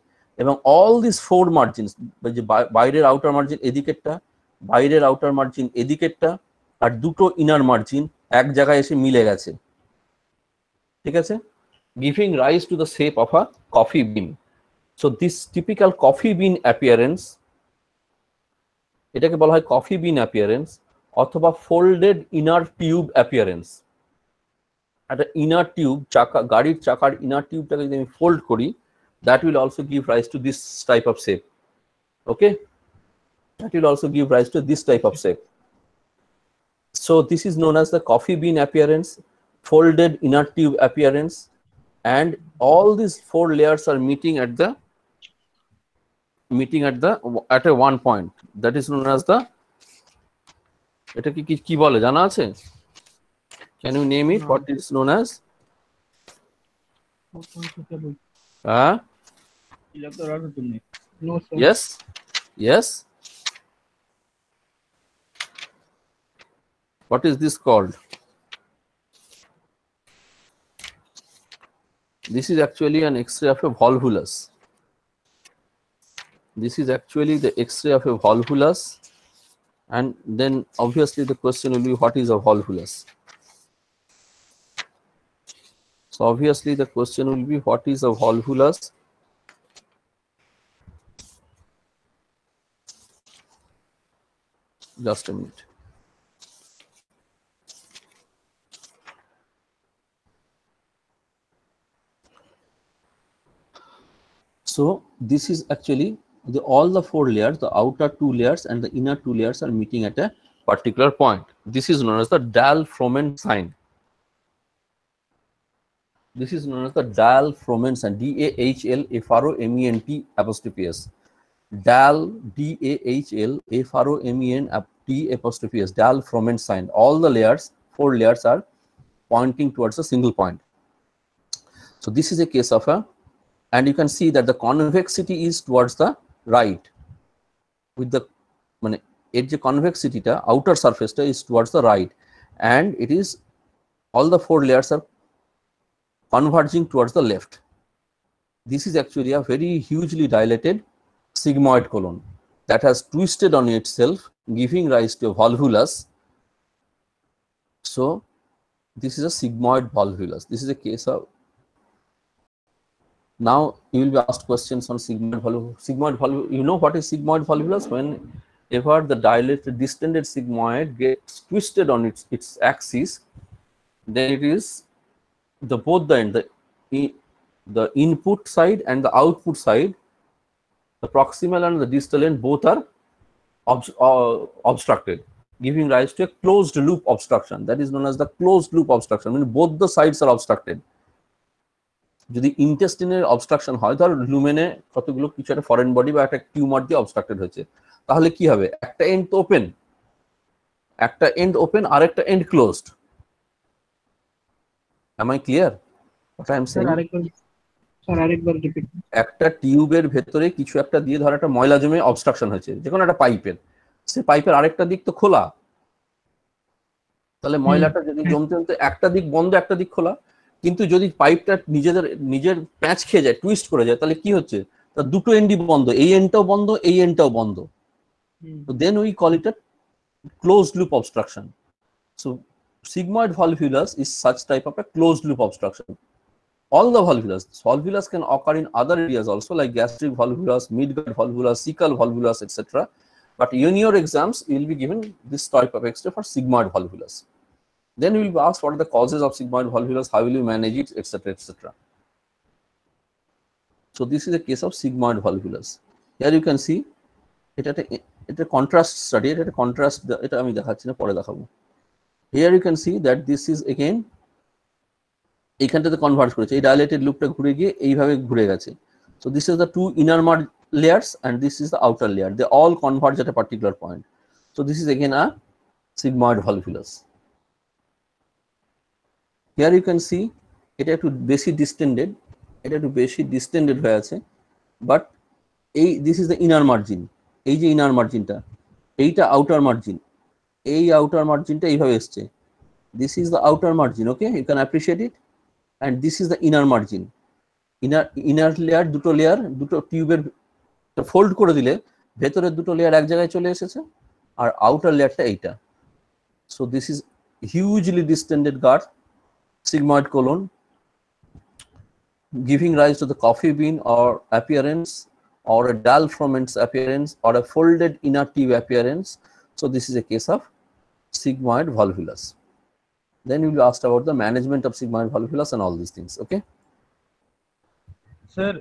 এবং all these four margins, যে বাইরের আউটার মার্জিন এদিকেরটা, বাইরের আউটার মার্জিন এদিকেরটা, আর দুটো ইনার মার্জিন এক জায়গায় এসে মিলে গেছে, ঠিক আছে, giving rise to the shape of a coffee bean. So this typical coffee bean appearance, এটাকে বলা হয় coffee bean appearance অথবা folded inner tube appearance. একটা ইনার টিউব, চাকা, গাড়ির চাকার ইনার টিউবটাকে যদি আমি ফোল্ড করি, that will also give rise to this type of shape. Okay, that will also give rise to this type of shape. So this is known as the coffee bean appearance, folded inner tube appearance, and all these four layers are meeting at a one point, that is known as the, এটা কি বলে জানা আছে? Can you name it? What is known as? No, sir. Yes, yes. What is this called? This is actually an X-ray of a volvulus. This is actually the X-ray of a volvulus, and then obviously the question will be, what is a volvulus? So obviously the question will be, what is a volvulus? Just a minute. So this is actually all the four layers, the outer two layers and the inner two layers are meeting at a particular point. This is known as the Dahl-Froment sign. This is known as the Dahl-Froment sign, D-A-H-L-F-R-O-M-E-N-T apostrophe S. Dahl, D-A-H-L-F-R-O-M-E-N-T apostrophe S, Dahl-Froment sign. All the layers, four layers are pointing towards a single point. So this is a case of a, and you can see that the convexity is towards the right, with the edge convexity ta outer surface ta is towards the right, and it is all the four layers are converging towards the left. This is actually a very hugely dilated sigmoid colon that has twisted on itself, giving rise to a volvulus. So this is a sigmoid volvulus. This is a case of, now you will be asked questions on sigmoid volvulus. Sigmoid volvulus, you know what is sigmoid volvulus? Whenever the dilated distended sigmoid gets twisted on its axis, then it is both the end, the input side and the output side, the proximal and the distal end, both are obstructed, giving rise to a closed loop obstruction. That is known as the closed loop obstruction. I mean, both the sides are obstructed. যদি ইন্টেস্টিনের obstruction হয়, ধর লুমেনে কতগুলো কিছু একটা foreign body বা একটা tumour দিয়ে obstructed হয়েছে, তাহলে কি হবে? একটা এন্ড ওপেন, আর একটা end closed. Am I clear what I am saying? আরেকবার রিপিট। একটা টিউবের ভেতরে কিছু একটা দিয়ে ধর একটা ময়লা জমে অবস্ট্রাকশন হয়েছে, যে কোনো একটা পাইপের, সে পাইপের আরেকটা দিক তো খোলা, তাহলে ময়লাটা যদি জমতে একটা দিক বন্ধ একটা দিক খোলা, কিন্তু যদি পাইপটা নিজের প্যাঁচ খেয়ে যায়, টুইস্ট করে যায়, তাহলে কি হচ্ছে? তার দুটো এন্ডই বন্ধ, এই এন্ডটাও বন্ধ, এই এন্ডটাও বন্ধ। So then we call it a closed loop obstruction. So sigmoid volvulus is such type of a closed loop obstruction. All the volvulus can occur in other areas also, like gastric volvulus, midgut volvulus, cecal volvulus, etc. But in your exams, you will be given this type of X-ray for sigmoid volvulus. Then we will be asked what are the causes of sigmoid volvulus, how will you manage it, etc., etc. So this is a case of sigmoid volvulus. Here you can see এটা contrast study, এটা contrast, এটা আমি দেখাচ্ছি না, পরে দেখাবো। Here you can see that this is again এইখানটাতে converge করেছে, এই ডাইলেটেড লুপটা ঘুরে গিয়ে এইভাবে ঘুরে গেছে। So this is the two inner layers and this is the outer layer. They all converge at a particular point. So this is again a sigmoid volvulus. Here you can see এটা একটু বেশি distended হয়ে আছে, but this is the inner margin. এই যে inner মার্জিনটা, এইটা outer margin, এই outer মার্জিনটা এইভাবে এসছে। This is the outer margin, okay, you can appreciate it, and this is the inner margin. Inner layer, দুটো টিউবের ফোল্ড করে দিলে ভেতরের দুটো লেয়ার এক জায়গায় চলে এসেছে, আর আউটার লেয়ারটা এইটা। So this is hugely distended gut, sigmoid colon, giving rise to the coffee bean or appearance, or a dull froment's appearance, or a folded inner tube appearance. So this is a case of sigmoid volvulus. Then you will be asked about the management of sigmoid volvulus and all these things. Okay. Sir,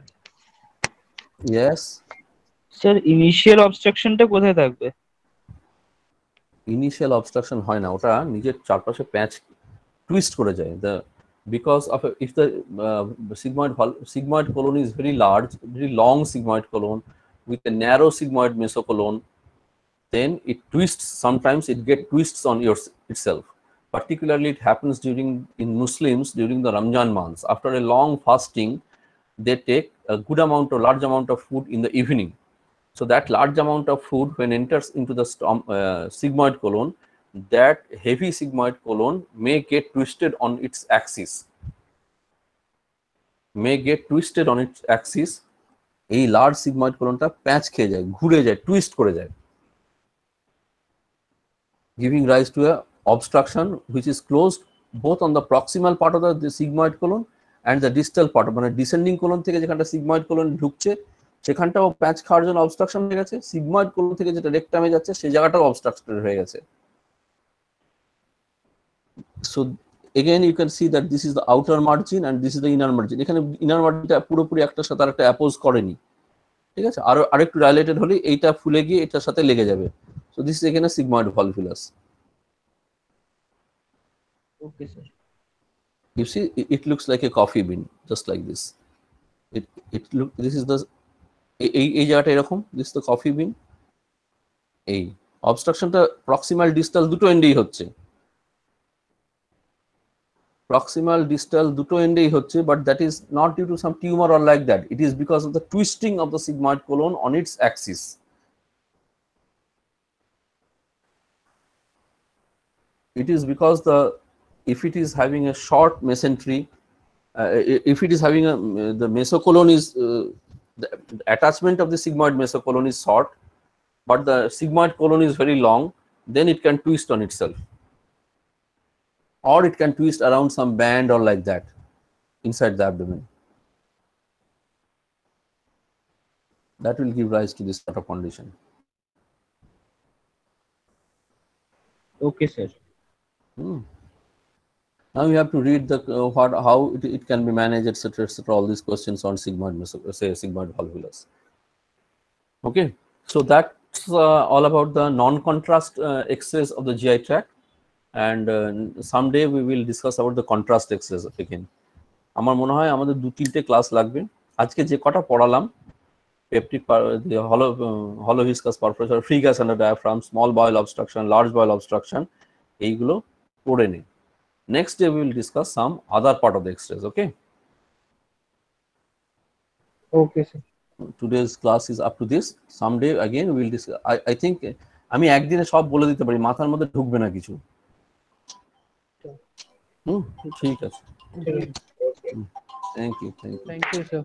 Yes. sir, initial obstruction টা কোথায় থাকবে? Initial obstruction হয় না, ওটা নিজের চারপাশে প্যাচ twist করে যায়। Because of if the sigmoid colon is very large, very long sigmoid colon with a narrow sigmoid mesocolon, then it twists. Sometimes it twists on itself. Particularly, it happens in Muslims during the Ramzan months. After a long fasting, they take a large amount of food in the evening. So that large amount of food, when enters into the sigmoid colon, that heavy sigmoid colon may get twisted on its axis. এই large sigmoid কোলনটা প্যাচ খেয়ে যায়, ঘুরে যায়, twist করে যায়, giving rise to a obstruction which is closed both on the proximal part of the sigmoid colon and the distal part, মানে descending colon থেকে যেখানটা সিগময়েড কোলন ঢুকছে সেখানটাও প্যাচ খাওয়ার জন্য অবস্ট্রাকশন হয়ে গেছে, সিগময়েড কোলন থেকে যেটা রেকটামে যাচ্ছে সেই জায়গাটাও অবস্ট্রাকটেড হয়ে গেছে। So again you can see that this is the outer margin and this is the inner margin. এখানে ইনার মার্জিনটা পুরোপুরি একটার সাথে আরেকটা অ্যাপোজ করেনি, ঠিক আছে, আরেকটু ডাইলেটেড হলে এইটা ফুলে গিয়ে এটার সাথে লেগে যাবে। So this is again a sigmoid volvulus. Okay, sir. You see, it looks like a coffee bean, just like this. This is the এই জায়গাটা এরকম, this is the coffee bean. এই অবস্ট্রাকশনটা প্রক্সিমাল ডিস্টাল দুটো এন্ডেই হচ্ছে, proximal distal দুটো এন্ডেই হচ্ছে, but that is not due to some tumor or like that. It is because of the twisting of the sigmoid colon on its axis. It is because if it is having a short mesentery, if it is having the mesocolon is the attachment of the sigmoid mesocolon is short, but the sigmoid colon is very long, then it can twist on itself, or it can twist around some band or like that inside the abdomen. That will give rise to this sort of condition. Okay, sir. Now you have to read the how it can be managed, etc., etc. All these questions on sigmoid volvulus. Okay, so that's all about the non-contrast X-rays of the GI tract, and someday we will discuss about the contrast X-rays again. আমার মনে হয় আমাদের 2-3টে class লাগবে। আজকে যে কটা পড়ালাম, peptic, hollow viscous perforation, free gas under diaphragm, small bowel obstruction, large bowel obstruction, এইগুলো পড়ে নিই। Next day we will discuss some other part of the X-rays. Okay. Okay, sir. Today's class is up to this. Someday again we will discuss. I think আমি একদিনে সব বলে দিতে পারি, মাথার মধ্যে ঢুকবে না কিছু। ঠিক আছে। Thank you. Thank you, sir.